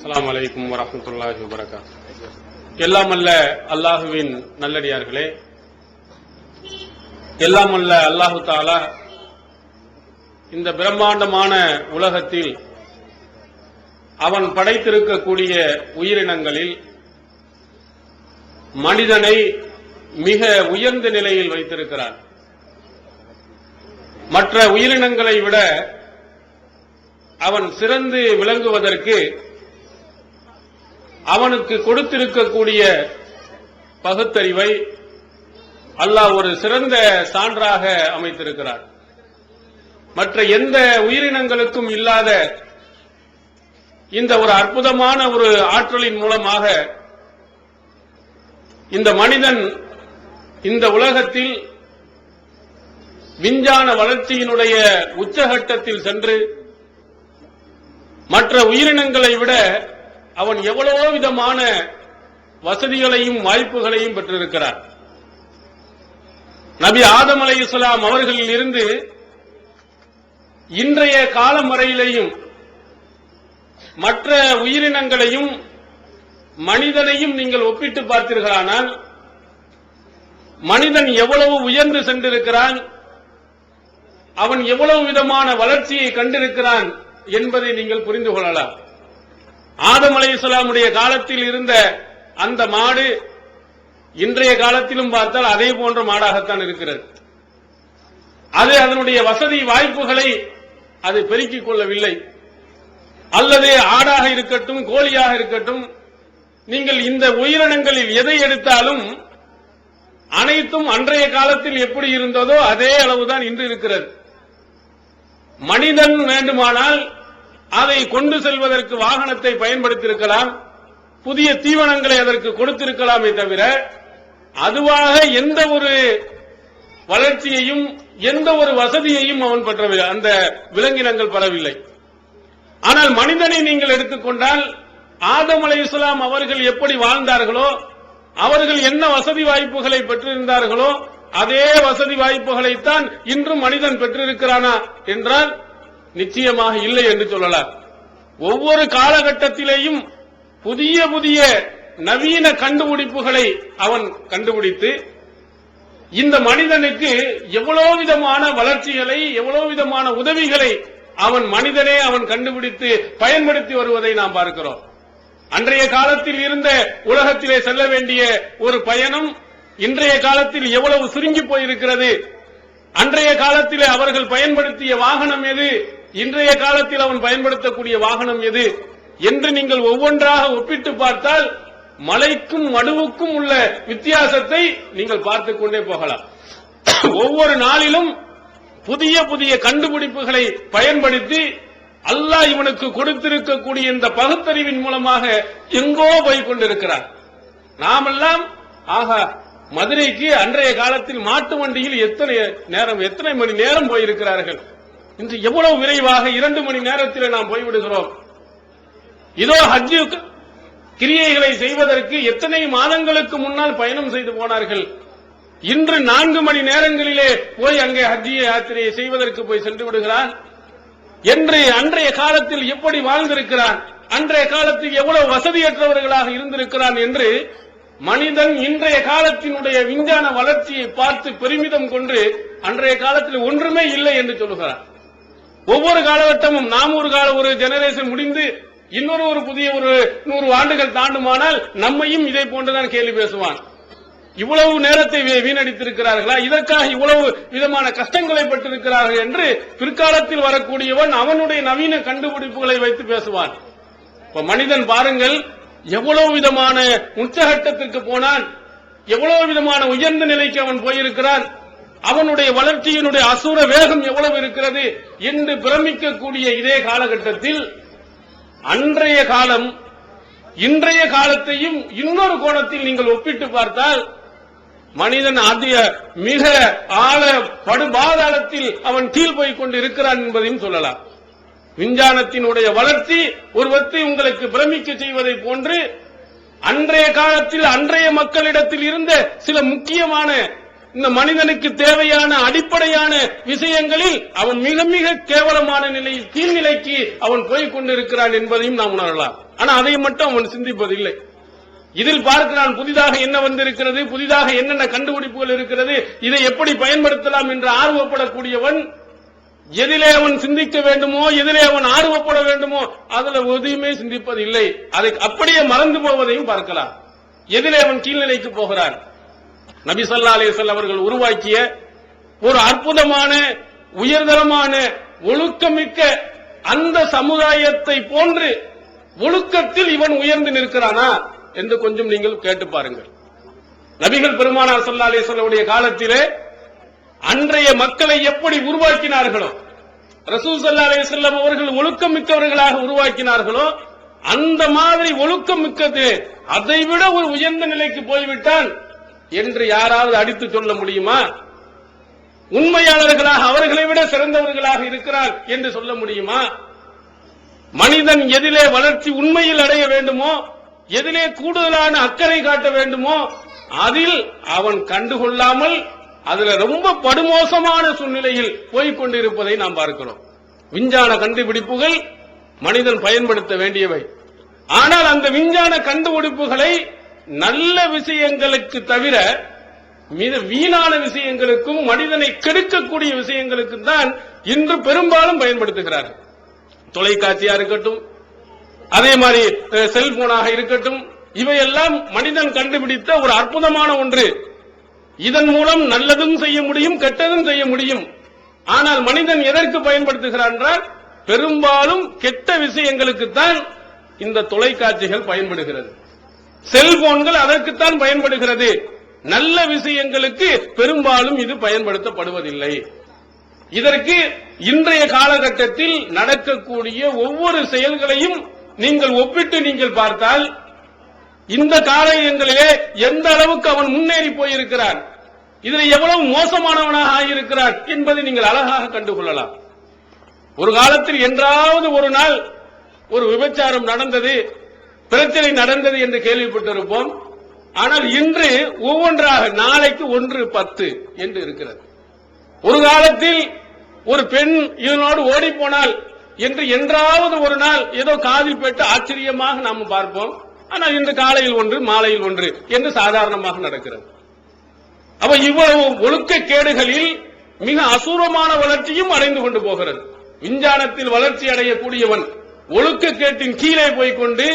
அஸ்ஸலாமு அலைக்கும் வரஹ்மத்துல்லாஹி வபரகாத்துஹு. எல்லாம் அல்ல அல்லாஹுவின் நல்லடியார்களே, எல்லாம் அல்ல அல்லாஹு தஆலா இந்த பிரம்மாண்டமான உலகத்தில் அவன் படைத்திருக்கக்கூடிய உயிரினங்களில் மனிதனை மிக உயர்ந்த நிலையில் வைத்திருக்கிறான். மற்ற உயிரினங்களை விட அவன் சிறந்து விளங்குவதற்கு அவனுக்கு கொடுத்திருக்கக்கூடிய பகுத்தறிவை அல்லாஹ் ஒரு சிறந்த சான்றாக அமைத்திருக்கிறார். மற்ற எந்த உயிரினங்களுக்கும் இல்லாத இந்த ஒரு அற்புதமான ஒரு ஆற்றலின் மூலமாக இந்த மனிதன் இந்த உலகத்தில் விஞ்ஞான வளர்ச்சியினுடைய உச்சகட்டத்தில் சென்று மற்ற உயிரினங்களை விட அவன் எவ்வளவோ விதமான வசதிகளையும் வாய்ப்புகளையும் பெற்றிருக்கிறார். நபி ஆதம் அலைஹிஸ்ஸலாம் அவர்களில் இருந்து இன்றைய காலம் வரையிலேயும் மற்ற உயிரினங்களையும் மனிதனையும் நீங்கள் ஒப்பிட்டு பார்த்தீர்களானால் மனிதன் எவ்வளவு உயர்ந்து சென்றிருக்கிறான், அவன் எவ்வளவு விதமான வளர்ச்சியை கண்டிருக்கிறான் என்பதை நீங்கள் புரிந்து கொள்ளலாம். ஆதம் அலைஹிஸ்ஸலாமுடைய காலத்தில் இருந்த அந்த மாடு இன்றைய காலத்திலும் பார்த்தால் அதே போன்ற மாடாகத்தான் இருக்கிறது. அது அதனுடைய வசதி வாய்ப்புகளை அது பெருக்கிக் கொள்ளவில்லை. அல்லது ஆடாக இருக்கட்டும், கோழியாக இருக்கட்டும், நீங்கள் இந்த உயிரினங்களில் எதை எடுத்தாலும் அனைத்தும் அன்றைய காலத்தில் எப்படி இருந்ததோ அதே அளவுதான் இன்று இருக்கிறது. மனிதன் வேண்டுமானால் அதை கொண்டு செல்வதற்கு வாகனத்தை பயன்படுத்தியிருக்கலாம், புதிய தீவனங்களை அதற்கு கொடுத்திருக்கலாமே தவிர அதுவாக எந்த ஒரு வளர்ச்சியையும் எந்த ஒரு வசதியையும் அவன் பெற்றவில்லை, அந்த விலங்கினங்கள் பெறவில்லை. ஆனால் மனிதனை நீங்கள் எடுத்துக்கொண்டால் ஆதம் அலைஹிஸ்ஸலாம் அவர்கள் எப்படி வாழ்ந்தார்களோ, அவர்கள் என்ன வசதி வாய்ப்புகளை பெற்றிருந்தார்களோ அதே வசதி வாய்ப்புகளைத்தான் இன்றும் மனிதன் பெற்றிருக்கிறானா என்றால் நிச்சயமாக இல்லை என்று சொல்லலாம். ஒவ்வொரு காலகட்டத்திலேயும் புதிய புதிய நவீன கண்டுபிடிப்புகளை அவன் கண்டுபிடித்து இந்த மனிதனுக்கு எவ்வளவு விதமான வளர்ச்சிகளை, எவ்வளவு விதமான உதவிகளை அவன் மனிதனே அவன் கண்டுபிடித்து பயன்படுத்தி வருவதை நாம் பார்க்கிறோம். அன்றைய காலத்தில் இருந்த உலகத்திலே செல்ல வேண்டிய ஒரு பயணம் இன்றைய காலத்தில் எவ்வளவு சுருங்கி போயிருக்கிறது. அன்றைய காலத்தில் அவர்கள் பயன்படுத்திய வாகனம் எது, இன்றைய காலத்தில் அவன் பயன்படுத்தக்கூடிய வாகனம் எது என்று நீங்கள் ஒவ்வொன்றாக ஒப்பிட்டு பார்த்தால் மலைக்கும் மடுவுக்கும் உள்ள வித்தியாசத்தை நீங்கள் பார்த்துக் கொண்டே போகலாம். ஒவ்வொரு நாளிலும் புதிய புதிய கண்டுபிடிப்புகளை பயன்படுத்தி அல்லாஹ் இவனுக்கு கொடுத்திருக்கக்கூடிய இந்த பகுத்தறிவின் மூலமாக எங்கோ போய் கொண்டிருக்கிறார். நாமெல்லாம் ஆகா, மதுரைக்கு அன்றைய காலத்தில் மாட்டு வண்டியில் எத்தனை மணி நேரம் போயிருக்கிறார்கள், இன்று எவ்வளவு விரைவாக 2 மணி நேரத்தில் நாம் போய்விடுகிறோம். இதோ ஹஜ் கிரியைகளை செய்வதற்கு எத்தனை மாதங்களுக்கு முன்னால் பயணம் செய்து போனார்கள், இன்று 4 மணி நேரங்களிலே போய் அங்கே ஹஜ் யாத்திரையை செய்வதற்கு போய் சென்று விடுகிறான் என்று அன்றைய காலத்தில் எப்படி வாழ்ந்திருக்கிறான், அன்றைய காலத்தில் எவ்வளவு வசதியற்றவர்களாக இருந்திருக்கிறான் என்று மனிதன் இன்றைய காலத்தினுடைய விஞ்ஞான வளர்ச்சியை பார்த்து பெருமிதம் கொண்டு அன்றைய காலத்தில் ஒன்றுமே இல்லை என்று சொல்லுகிறான். ஒவ்வொரு காலகட்டமும் நாம் ஒரு ஜெனரேஷன் முடிந்து இன்னொரு ஒரு புதிய ஒரு 100 ஆண்டுகள் தாண்டுமானால் நம்மையும் இதை போன்றுதான் கேள்வி பேசுவான். இவ்வளவு நேரத்தை வீணடித்திருக்கிறார்களா, இதற்காக இவ்வளவு விதமான கஷ்டங்களை பெற்றிருக்கிறார்கள் என்று பிற்காலத்தில் வரக்கூடியவன் அவனுடைய நவீன கண்டுபிடிப்புகளை வைத்து பேசுவான். இப்ப மனிதன் பாருங்கள், எவ்வளவு விதமான உச்சகட்டத்திற்கு போனான், எவ்வளவு விதமான உயர்ந்த நிலைக்கு அவன் போயிருக்கிறான், அவனுடைய வளர்ச்சியினுடைய அசுர வேகம் எவ்வளவு இருக்கிறது என்று பிரமிக்கக்கூடிய இதே காலகட்டத்தில் அன்றைய காலம் இன்றைய காலத்தையும் இன்னொரு கோணத்தில் நீங்கள் ஒப்பிட்டு பார்த்தால் மனிதன் மிக ஆழ படுபாதாளத்தில் அவன் கீழ் போய்க் கொண்டு இருக்கிறான் என்பதையும் சொல்லலாம். விஞ்ஞானத்தினுடைய வளர்ச்சி ஒருவத்தை உங்களுக்கு பிரமிக்க செய்வதை போன்று அன்றைய காலத்தில் அன்றைய மக்களிடத்தில் இருந்த சில முக்கியமான இந்த மனிதனுக்கு தேவையான அடிப்படையான விஷயங்களில் அவன் மிக மிக கேவலமான நிலையில் கீழ்நிலைக்கு அவன் போய்க் கொண்டிருக்கிறான் என்பதையும் நாம் உணரலாம். ஆனா அதை மட்டும் அவன் சிந்திப்பதில்லை. இதில் பார்க்கிறான் புதிதாக என்ன வந்திருக்கிறது, புதிதாக என்னென்ன கண்டுபிடிப்புகள் இருக்கிறது, இதை எப்படி பயன்படுத்தலாம் என்று ஆர்வப்படக்கூடியவன் எதிலே அவன் சிந்திக்க வேண்டுமோ, எதிலே அவன் ஆர்வப்பட வேண்டுமோ அதுல எதுவுமே சிந்திப்பதில்லை. அதை அப்படியே மறந்து போவதையும் பார்க்கலாம். எதிலே அவன் கீழ்நிலைக்கு போகிறான். நபி ஸல்லல்லாஹு அலைஹி வஸல்லம் அவர்கள் உருவாக்கிய ஒரு அற்புதமான உயர்தரமான ஒழுக்கமிக்க அந்த சமுதாயத்தை போன்று ஒழுக்கத்தில் இவன் உயர்ந்து நிற்கிறானா என்று கொஞ்சம் நீங்கள் கேட்டு பாருங்கள். நபிகள் பெருமானார் ஸல்லல்லாஹு அலைஹி வஸல்லம் காலத்திலே அன்றைய மக்களை எப்படி உருவாக்கினார்களோ, ரசூல் ஸல்லல்லாஹு அலைஹி வஸல்லம் அவர்கள் ஒழுக்கம் மிக்கவர்களாக உருவாக்கினார்களோ அந்த மாதிரி ஒழுக்கம் மிக்கது அதைவிட ஒரு உயர்ந்த நிலைக்கு போய்விட்டான் என்று யாராவது அடித்து சொல்ல முடியுமா? உண்மையாளர்களாக அவர்களை விட சிறந்தவர்களாக இருக்கிறார் என்று சொல்ல முடியுமா? மனிதன் எதிலே வளர்ச்சி உண்மையில் அடைய வேண்டுமோ, எதிலே கூடுதலான அக்கறை காட்ட வேண்டுமோ அதில் அவன் கண்டுகொள்ளாமல் அதுல ரொம்ப படுமோசமான சூழ்நிலையில் போய்க் கொண்டிருப்பதை நாம் பார்க்கிறோம். விஞ்ஞான கண்டுபிடிப்புகள் மனிதன் பயன்படுத்த வேண்டியவை. ஆனால் அந்த விஞ்ஞான கண்டுபிடிப்புகளை நல்ல விஷயங்களுக்கு தவிர வீணான விஷயங்களுக்கும் மனிதனை கெடுக்கக்கூடிய விஷயங்களுக்கும் தான் இன்று பெரும்பாலும் பயன்படுத்துகிறார்கள். தொலைக்காட்சியா இருக்கட்டும், அதே மாதிரி செல்போனாக இருக்கட்டும், இவையெல்லாம் மனிதன் கண்டுபிடித்த ஒரு அற்புதமான ஒன்று. இதன் மூலம் நல்லதும் செய்ய முடியும், கெட்டதும் செய்ய முடியும். ஆனால் மனிதன் எதற்கு பயன்படுத்துகிறான் என்றால் பெரும்பாலும் கெட்ட விஷயங்களுக்குத்தான் இந்த தொலைக்காட்சிகள் பயன்படுகிறது, செல்போன்கள் அதற்குத்தான் பயன்படுகிறது. நல்ல விஷயங்களுக்கு பெரும்பாலும் இது பயன்படுத்தப்படுவதில்லை. இதற்கு இன்றைய காலகட்டத்தில் நடக்கக்கூடிய ஒவ்வொரு செயல்களையும் நீங்கள் ஒப்பிட்டு நீங்கள் பார்த்தால் இந்த காலங்களிலே எந்த அளவுக்கு அவன் முன்னேறி போயிருக்கிறான், இதில் எவ்வளவு மோசமானவனாக ஆகியிருக்கிறான் என்பதை நீங்கள் அழகாக கண்டுகொள்ளலாம். ஒரு காலத்தில் என்றாவது ஒரு நாள் ஒரு விபச்சாரம் நடந்தது, பிரச்சனை நடந்தது என்று கேள்விப்பட்டிருப்போம். ஆனால் இன்று ஒவ்வொன்றாக நாளைக்கு 1-10 என்று இருக்கிறது. ஒரு காலத்தில் ஒரு பெண் இதனோடு ஓடி போனால் என்று என்றாவது ஒரு நாள் ஏதோ காதில் பெற்று ஆச்சரியமாக நாம் பார்ப்போம். ஆனால் இன்று காலையில் 1 மாலையில் 1 என்று சாதாரணமாக நடக்கிறது. அப்ப இவ்வளவு ஒழுக்கக்கேடுகளில் மிக அசூரமான வளர்ச்சியும் அடைந்து கொண்டு போகிறது. விஞ்ஞானத்தில் வளர்ச்சி அடையக்கூடியவன் ஒழுக்கக்கேட்டின் கீழே போய்கொண்டு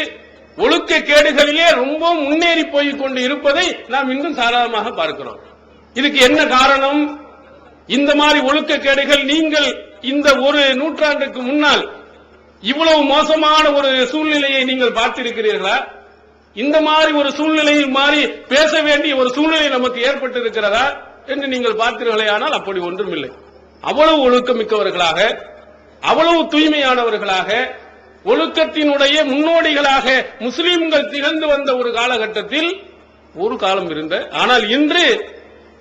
ஒழுக்கக்கேடுகளிலே ரொம்ப முன்னேறி போய்க் கொண்டு இருப்பதை நாம் இன்னும் சாதாரணமாக பார்க்கிறோம். இதுக்கு என்ன காரணம்? இந்த மாதிரி ஒழுக்கக்கேடுகள் நீங்கள் இந்த ஒரு நூற்றாண்டுக்கு முன்னால் இவ்வளவு மோசமான ஒரு சூழ்நிலையை நீங்கள் பார்த்திருக்கிறீர்களா? இந்த மாதிரி ஒரு சூழ்நிலையில் மாறி பேச வேண்டிய ஒரு சூழ்நிலை நமக்கு ஏற்பட்டிருக்கிறதா என்று நீங்கள் பார்த்தீர்களே. ஆனால் அப்படி ஒன்றுமில்லை. அவ்வளவு ஒழுக்கமிக்கவர்களாக, அவ்வளவு தூய்மையானவர்களாக, ஒழுக்கத்தினுடைய முன்னோடிகளாக முஸ்லிம்கள் திகழ்ந்து வந்த ஒரு காலகட்டத்தில் ஒரு காலம் இருந்த, ஆனால் இன்று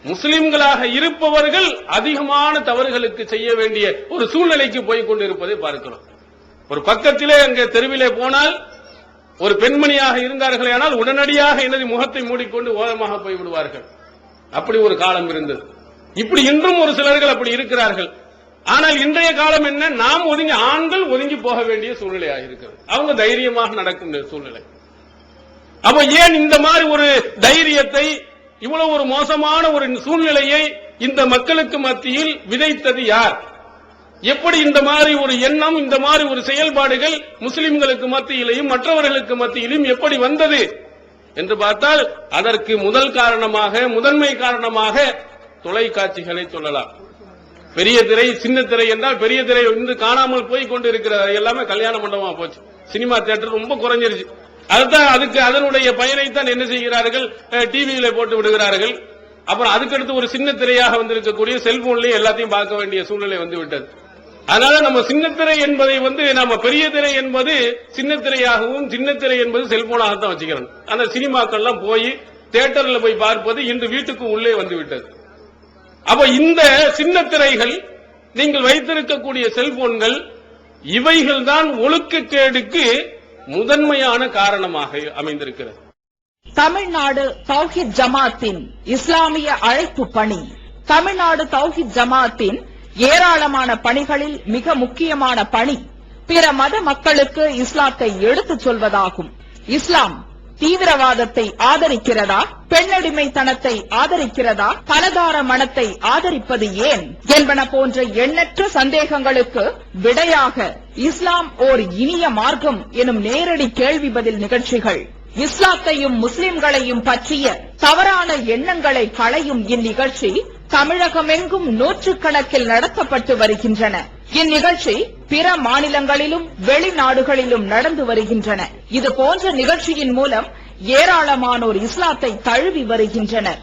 முஸ்லிம்களாக இருப்பவர்கள் அதிகமான தவறுகளுக்கு செய்ய வேண்டிய ஒரு சூழ்நிலைக்கு போய்க் கொண்டிருப்பதை பார்க்கிறோம். ஒரு பக்கத்திலே அங்கே தெருவிலே போனால் ஒரு பெண்மணியாக இருந்தார்களே ஆனால் உடனடியாக எனது முகத்தை மூடிக்கொண்டு ஓரமாக போய்விடுவார்கள். அப்படி ஒரு காலம் இருந்தது. இப்படி இன்றும் ஒரு சிலர்கள் அப்படி இருக்கிறார்கள். ஆனால் இன்றைய காலம் என்ன? நாம் ஒதுங்கி, ஆண்கள் ஒதுங்கி போக வேண்டிய சூழ்நிலையாக இருக்கிறது. அவங்க தைரியமாக நடக்கும் சூழ்நிலை. அப்ப ஏன் இந்த மாதிரி ஒரு தைரியத்தை, இவ்வளவு ஒரு மோசமான ஒரு சூழ்நிலையை இந்த மக்களுக்கு மத்தியில் விதைத்தது யார்? எப்படி இந்த மாதிரி ஒரு எண்ணம், இந்த மாதிரி ஒரு செயல்பாடுகள் முஸ்லிம்களுக்கு மத்தியிலையும் மற்றவர்களுக்கு மத்தியிலும் எப்படி வந்தது என்று பார்த்தால் அதற்கு முதல் காரணமாக, முதன்மை காரணமாக தொலைக்காட்சிகளை சொல்லலாம். பெரிய திரை, சின்ன திரை என்றால் பெரிய திரை இன்று காணாமல் போய் கொண்டு இருக்கிறது. எல்லாமே கல்யாண மண்டபமா போச்சு. சினிமா தியேட்டர் ரொம்ப குறைஞ்சிருச்சு. அதுதான் அதுக்கு அதனுடைய பயனைத்தான் என்ன செய்கிறார்கள்? டிவியில போட்டு விடுகிறார்கள். அப்புறம் அதுக்கடுத்து ஒரு சின்ன திரையாக வந்திருக்கக்கூடிய செல்போன்லயும் எல்லாத்தையும் பார்க்க வேண்டிய சூழ்நிலை வந்து விட்டது. அதனால நம்ம சின்ன திரை என்பதை நம்ம பெரிய திரை என்பது சின்ன திரையாகவும், சின்ன திரை என்பது செல்போனாகத்தான் வச்சுக்கிறோம். அந்த சினிமாக்கள்லாம் போய் தியேட்டர்ல போய் பார்ப்பது இன்று வீட்டுக்கு உள்ளே வந்து விட்டது. அப்ப இந்த சின்ன திரைகள், நீங்கள் வைத்திருக்கக்கூடிய செல்போன்கள், இவைகள் தான் ஒழுக்கக்கேடுக்கு முதன்மையான காரணமாக அமைந்திருக்கிறது. தமிழ்நாடு தௌஹீத் ஜமாத்தின் இஸ்லாமிய அழைப்பு பணி. தமிழ்நாடு தௌஹீத் ஜமாத்தின் ஏராளமான பணிகளில் மிக முக்கியமான பணி பிற மத மக்களுக்கு இஸ்லாத்தை எடுத்துச் சொல்வதாகும். இஸ்லாம் தீவிரவாதத்தை ஆதரிக்கிறதா, பெண்ணடிமைத்தனத்தை ஆதரிக்கிறதா, பலதார மனத்தை ஆதரிப்பது ஏன் என்பன போன்ற எண்ணற்ற சந்தேகங்களுக்கு விடையாக இஸ்லாம் ஓர் இனிய மார்க்கம் எனும் நேரடி கேள்வி பதில் நிகழ்ச்சிகள், இஸ்லாத்தையும் முஸ்லிம்களையும் பற்றிய தவறான எண்ணங்களை களையும் இந்நிகழ்ச்சி தமிழகமெங்கும் நூற்றுக்கணக்கில் நடத்தப்பட்டு வருகின்றன. இந்நிகழ்ச்சி பிற மாநிலங்களிலும் வெளிநாடுகளிலும் நடந்து வருகின்றன. இது போன்ற நிகழ்ச்சியின் மூலம் ஏராளமானோர் இஸ்லாத்தை தழுவி வருகின்றனர்.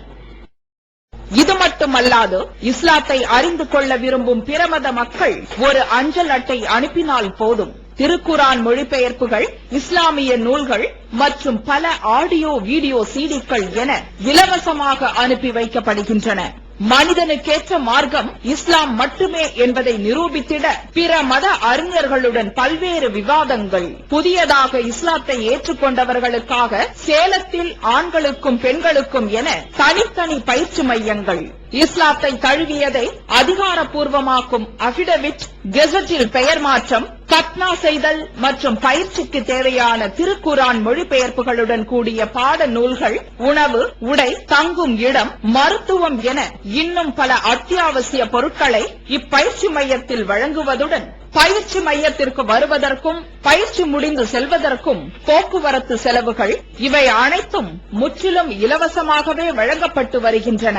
இது மட்டுமல்லாது இஸ்லாத்தை அறிந்து கொள்ள விரும்பும் பிற மத மக்கள் ஒரு அஞ்சல் அட்டை அனுப்பினால் போதும், திருக்குரான் மொழிபெயர்ப்புகள், இஸ்லாமிய நூல்கள் மற்றும் பல ஆடியோ வீடியோ சிடிக்கள் என இலவசமாக அனுப்பி வைக்கப்படுகின்றன. மனிதனுக்கேற்ற மார்க்கம் இஸ்லாம் மட்டுமே என்பதை நிரூபித்திட பிற மத அறிஞர்களுடன் பல்வேறு விவாதங்கள், புதியதாக இஸ்லாத்தை ஏற்றுக்கொண்டவர்களுக்காக சேலத்தில் ஆண்களுக்கும் பெண்களுக்கும் என தனித்தனி பயிற்சி மையங்கள், இஸ்லாத்தை தழுவியதை அதிகாரப்பூர்வமாக்கும் அபிடவிட், கெசட்டில் பெயர் மாற்றம், கத்னா செய்தல் மற்றும் பயிற்சிக்கு தேவையான திருக்குரான் மொழிபெயர்ப்புகளுடன் கூடிய பாட நூல்கள், உணவு, உடை, தங்கும் இடம், மருத்துவம் என இன்னும் பல அத்தியாவசிய பொருட்களை இப்பயிற்சி மையத்தில் வழங்குவதுடன் பயிற்சி மையத்திற்கு வருவதற்கும் பயிற்சி முடிந்து செல்வதற்கும் போக்குவரத்து செலவுகள் இவை அனைத்தும் முற்றிலும் இலவசமாகவே வழங்கப்பட்டு வருகின்றன.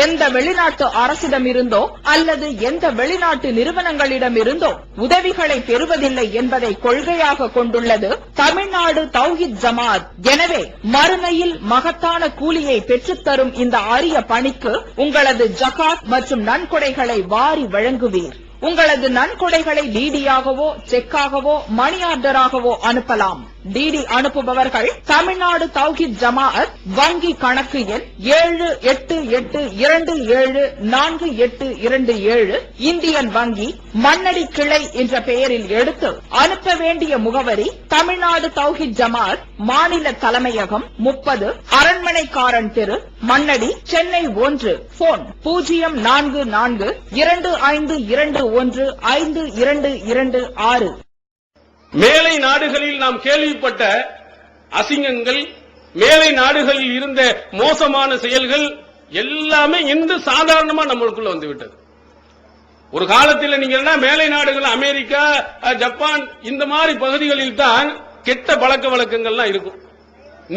எந்த வெளிநாட்டு அரசிடமிருந்தோ அல்லது எந்த வெளிநாட்டு நிறுவனங்களிடமிருந்தோ உதவிகளை பெறுவதில்லை என்பதை கொள்கையாக கொண்டுள்ளது தமிழ்நாடு தௌஹீத் ஜமாத். எனவே மறுமையில் மகத்தான கூலியை பெற்றுத்தரும் இந்த அரிய பணிக்கு உங்களது ஜகாத் மற்றும் நன்கொடைகளை வாரி வழங்குவீர். உங்களது நன்கொடைகளை டிடியாகவோ செக்காகவோ மணி ஆர்டராகவோ அனுப்பலாம். டிடி அனுப்புபவர்கள் தமிழ்நாடு தௌஹீத் ஜமாஅத் வங்கி கணக்கு எண் 78827487 இந்தியன் வங்கி மண்ணடி கிளை என்ற பெயரில் எடுத்து அனுப்ப வேண்டிய முகவரி தமிழ்நாடு தௌஹீத் ஜமாஅத் மாநில தலைமையகம் 30 அரண்மனைக்காரன் தெரு, மண்ணடி, சென்னை 1. போன் 044225215226. மேலை நாடுகளில் நாம் கேள்விப்பட்ட அசிங்கங்கள், மேலை நாடுகளில் இருந்த மோசமான செயல்கள் எல்லாமே இன்று சாதாரணமா நம்மளுக்குள்ள வந்துவிட்டது. ஒரு காலத்தில் நீங்க மேலை நாடுகள், அமெரிக்கா, ஜப்பான் இந்த மாதிரி பகுதிகளில் தான் கெட்ட பழக்க வழக்கங்கள்லாம் இருக்கும்.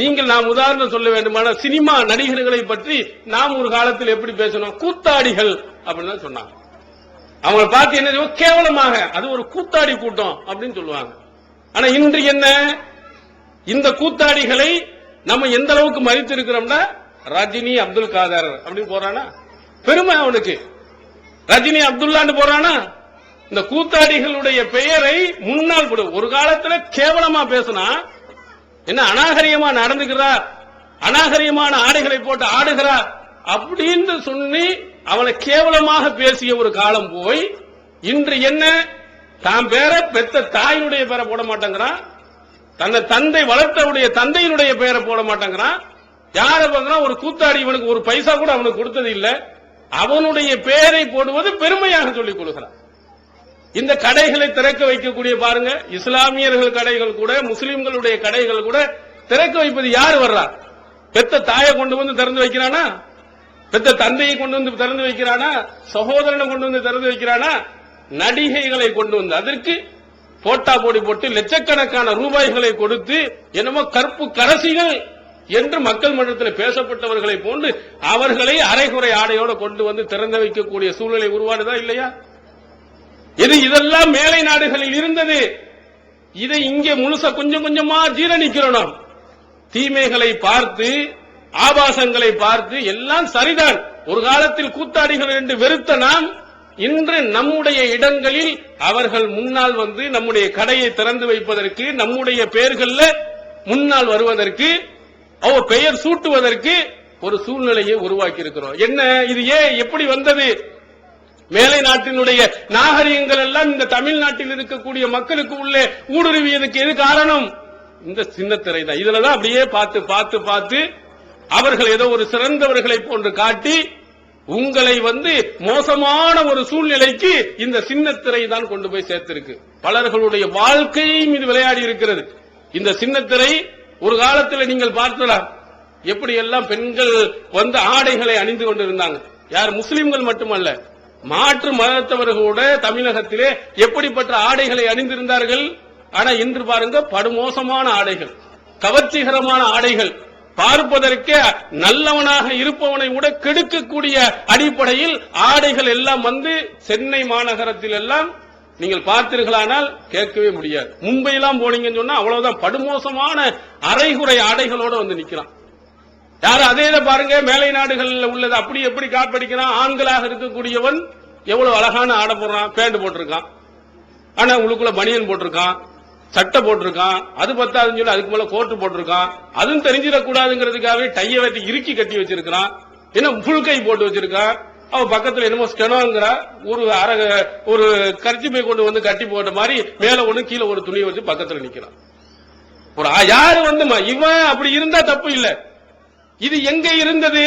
நீங்கள் நாம் உதாரணம் சொல்ல வேண்டுமான சினிமா நடிகர்களை பற்றி நாம் ஒரு காலத்தில் எப்படி பேசணும், கூத்தாடிகள் அப்படின்னு சொன்னாங்க. அவங்களை பார்த்து என்ன கேவலமாக அது ஒரு கூத்தாடி கூட்டம் அப்படின்னு சொல்லுவாங்க. ஆனா இன்று என்ன, இந்த கூத்தாடிகளை நம்ம எந்த அளவுக்கு மதித்திருக்கிறோம்னா, ரஜினி அப்துல் காதர் அப்படின்னு போறானா, பெருமை அவனுக்கு. ரஜினி அப்துல்லான்னு போறானா, இந்த கூத்தாடிகளுடைய பெயரை முன்னால் ஒரு காலத்துல கேவலமா பேசினா, என்ன அநாகரிகமா நடந்துக்கிறா, அநாகரிகமான ஆடைகளை போட்டு ஆடுகிறா அப்படின்னு சொல்லி அவனை கேவலமாக பேசிய ஒரு காலம் போய், இன்று என்ன, தான் பேர பெத்த தாயினுடைய பேரை போட மாட்டேங்கிறான், தன்னை தந்தை வளர்த்தவுடைய தந்தையினுடைய பெயரை போட மாட்டேங்கிறான். யார பார்க்கிறான், ஒரு கூத்தாடி இவனுக்கு ஒரு பைசா கூட அவனுக்கு கொடுத்தது இல்லை, அவனுடைய பெயரை போடுவது பெருமையாக சொல்லிக் கொள்கிறான். இந்த கடைகளை திறக்க வைக்கக்கூடிய பாருங்க, இஸ்லாமியர்கள் கடைகள் கூட, முஸ்லிம்களுடைய கடைகள் கூட திறக்க வைப்பது யார் வர்றா? பெத்த தாயை கொண்டு வந்து திறந்து வைக்கிறானா, பெத்த தந்தையை கொண்டு வந்து திறந்து வைக்கிறானா, சகோதரனை கொண்டு வந்து திறந்து வைக்கிறானா, நடிகைகளை கொண்டு வந்து அதற்கு போட்டா போடி போட்டு லட்சக்கணக்கான ரூபாய்களை கொடுத்து என்னமோ கற்பு கரசிகள் என்று மக்கள் மன்றத்தில் பேசப்பட்டவர்களை போன்று அவர்களை அரைகுறை ஆடையோடு கொண்டு வந்து திறந்து வைக்கக்கூடிய சூழ்நிலை உருவானதா இல்லையா? இதெல்லாம் மேலை நாடுகளில் இருந்தது. இதை இங்கே முழுசா கொஞ்சம் கொஞ்சமா ஜீரணிக்கிறோம். தீமைகளை பார்த்து, ஆபாசங்களை பார்த்து எல்லாம் சரிதான். ஒரு காலத்தில் கூத்தாடிகள் என்று வெறுத்த நாம் இன்று நம்முடைய இடங்களில் அவர்கள் முன்னால் வந்து நம்முடைய கடையை திறந்து வைப்பதற்கு, நம்முடைய பெயர்கள்ல முன்னால் வருவதற்கு, அவர் பெயர் சூட்டுவதற்கு ஒரு சூழ்நிலையை உருவாக்கி இருக்கிறோம். என்ன இது, ஏன் எப்படி வந்தது? மேலை நாட்டினுடைய நாகரிகங்கள் எல்லாம் இந்த தமிழ்நாட்டில் இருக்கக்கூடிய மக்களுக்கு உள்ளே ஊடுருவியதுக்கு எது காரணம்? இந்த சின்னத்திரை தான். இதுலதான் அப்படியே பார்த்து பார்த்து பார்த்து அவர்கள் ஏதோ ஒரு சிறந்தவர்களை போன்று காட்டி உங்களை மோசமான ஒரு சூழ்நிலைக்கு இந்த சின்னத்திரை தான் கொண்டு போய் சேர்த்திருக்கு. பலர்களுடைய வாழ்க்கையை மீது விளையாடி இருக்கிறது இந்த சின்னத்திரை. ஒரு காலத்தில் நீங்கள் பார்த்தலாம் எப்படி எல்லாம் பெண்கள் ஆடைகளை அணிந்து கொண்டிருந்தாங்க. யார்? முஸ்லிம்கள் மட்டுமல்ல, மாற்று மதத்தவர்களோட தமிழகத்திலே எப்படிப்பட்ட ஆடைகளை அணிந்திருந்தார்கள். ஆனா இன்று பாருங்க, படுமோசமான ஆடைகள், கவர்ச்சிகரமான ஆடைகள், பார்ப்பதற்கே நல்லவனாக இருப்பவனை கூட கெடுக்கக்கூடிய அடிப்படையில் ஆடைகள் எல்லாம் சென்னை மாநகரத்தில் எல்லாம் நீங்கள் பார்த்தீர்களானால் கேட்கவே முடியாது. மும்பையெல்லாம் போனீங்கன்னு சொன்னா அவ்வளவுதான், படுமோசமான அரைகுறை ஆடைகளோட நிக்கிறான். யாரும் அதே பாருங்க, மேலை நாடுகளில் உள்ளது அப்படி எப்படி காப்படிக்கிறான். ஆண்களாக இருக்கக்கூடியவன் எவ்வளவு அழகான ஆடை போடுறான், பேண்ட் போட்டிருக்கான், ஆனா உங்களுக்குள்ள பனியன் போட்டிருக்கான், சட்டை போட்டிருக்கான், அது பத்தாதுன்னு சொல்லி அதுக்கு மேல கோட்டு போட்டிருக்கான். அதுவும் தெரிஞ்சிடக்கூடாதுங்கிறதுக்காகவே டையை வெட்டி இறுக்கி கட்டி வச்சிருக்கான், என்ன புல்கை போட்டு வச்சிருக்கான். அவன் பக்கத்துல என்னமோ ஸ்டெனோங்கிற ஒரு கர்ச்சிப்பை கொண்டு கட்டி போட்ட மாதிரி மேல ஒண்ணு கீழே ஒரு துணியை வச்சு பக்கத்துல நிக்கிறான். ஒரு யாரு இவன் அப்படி இருந்தா தப்பு இல்ல. இது எங்க இருந்தது?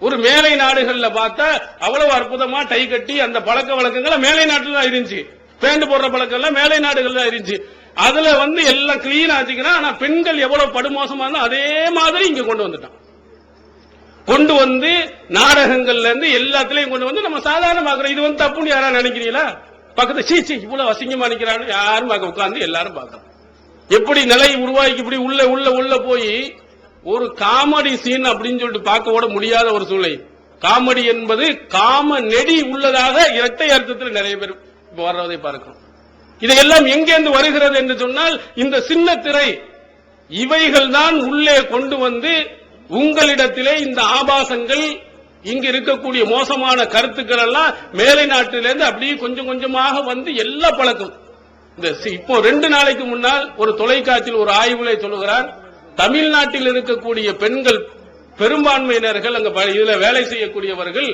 ஒரு மேலை நாடுகள்ல பார்த்தா அவ்வளவு அற்புதமா டை கட்டி அந்த பழக்க வழக்கங்கள் மேலை நாட்டுல தான் இருந்துச்சு. பேண்ட் போடுற பழக்கம் எல்லாம் மேலை நாடுகள் தான் இருந்துச்சு. அதுல எல்லாம் கிளீனா வச்சுக்கிறான். ஆனா பெண்கள் எவ்வளவு படுமோசமா இருந்தா அதே மாதிரி இங்க கொண்டு வந்துட்டான். கொண்டு நாடகங்கள்ல இருந்து எல்லாத்திலையும் கொண்டு நம்ம சாதாரண பாக்குறோம். இது தப்புன்னு யாரா நினைக்கிறீங்களா? பக்கத்துல சீச்சி இவ்வளவு அசிங்கமா நிக்கிறான்னு யாரும் பார்க்க உட்கார்ந்து எல்லாரும் பார்க்கறோம். எப்படி நிலை உருவாக்கி இப்படி உள்ள உள்ள உள்ள போய் ஒரு காமெடி சீன் அப்படின்னு சொல்லிட்டு பார்க்க ஓட முடியாத ஒரு சூழ்நிலை. காமெடி என்பது காம நெடி உள்ளதாக இரட்டை அர்த்தத்தில் நிறைய பேர் வர்றதை பார்க்கிறோம். இதையெல்லாம் எங்கேந்து வருகிறது என்று சொன்னால் இந்த சின்ன திரை இவைகள் தான் உள்ளே கொண்டு உங்களிடத்திலே இந்த ஆபாசங்கள், இங்க இருக்கக்கூடிய மோசமான கருத்துக்கள் எல்லாம் மேலை நாட்டிலிருந்து அப்படியே கொஞ்சம் கொஞ்சமாக எல்லா பழக்கம். இப்போ 2 நாளைக்கு முன்னால் ஒரு தொலைக்காட்சியில் ஒரு ஆய்வுகளை சொல்லுகிறார், தமிழ்நாட்டில் இருக்கக்கூடிய பெண்கள் பெரும்பான்மையினர்கள் அங்க இதுல வேலை செய்யக்கூடியவர்கள்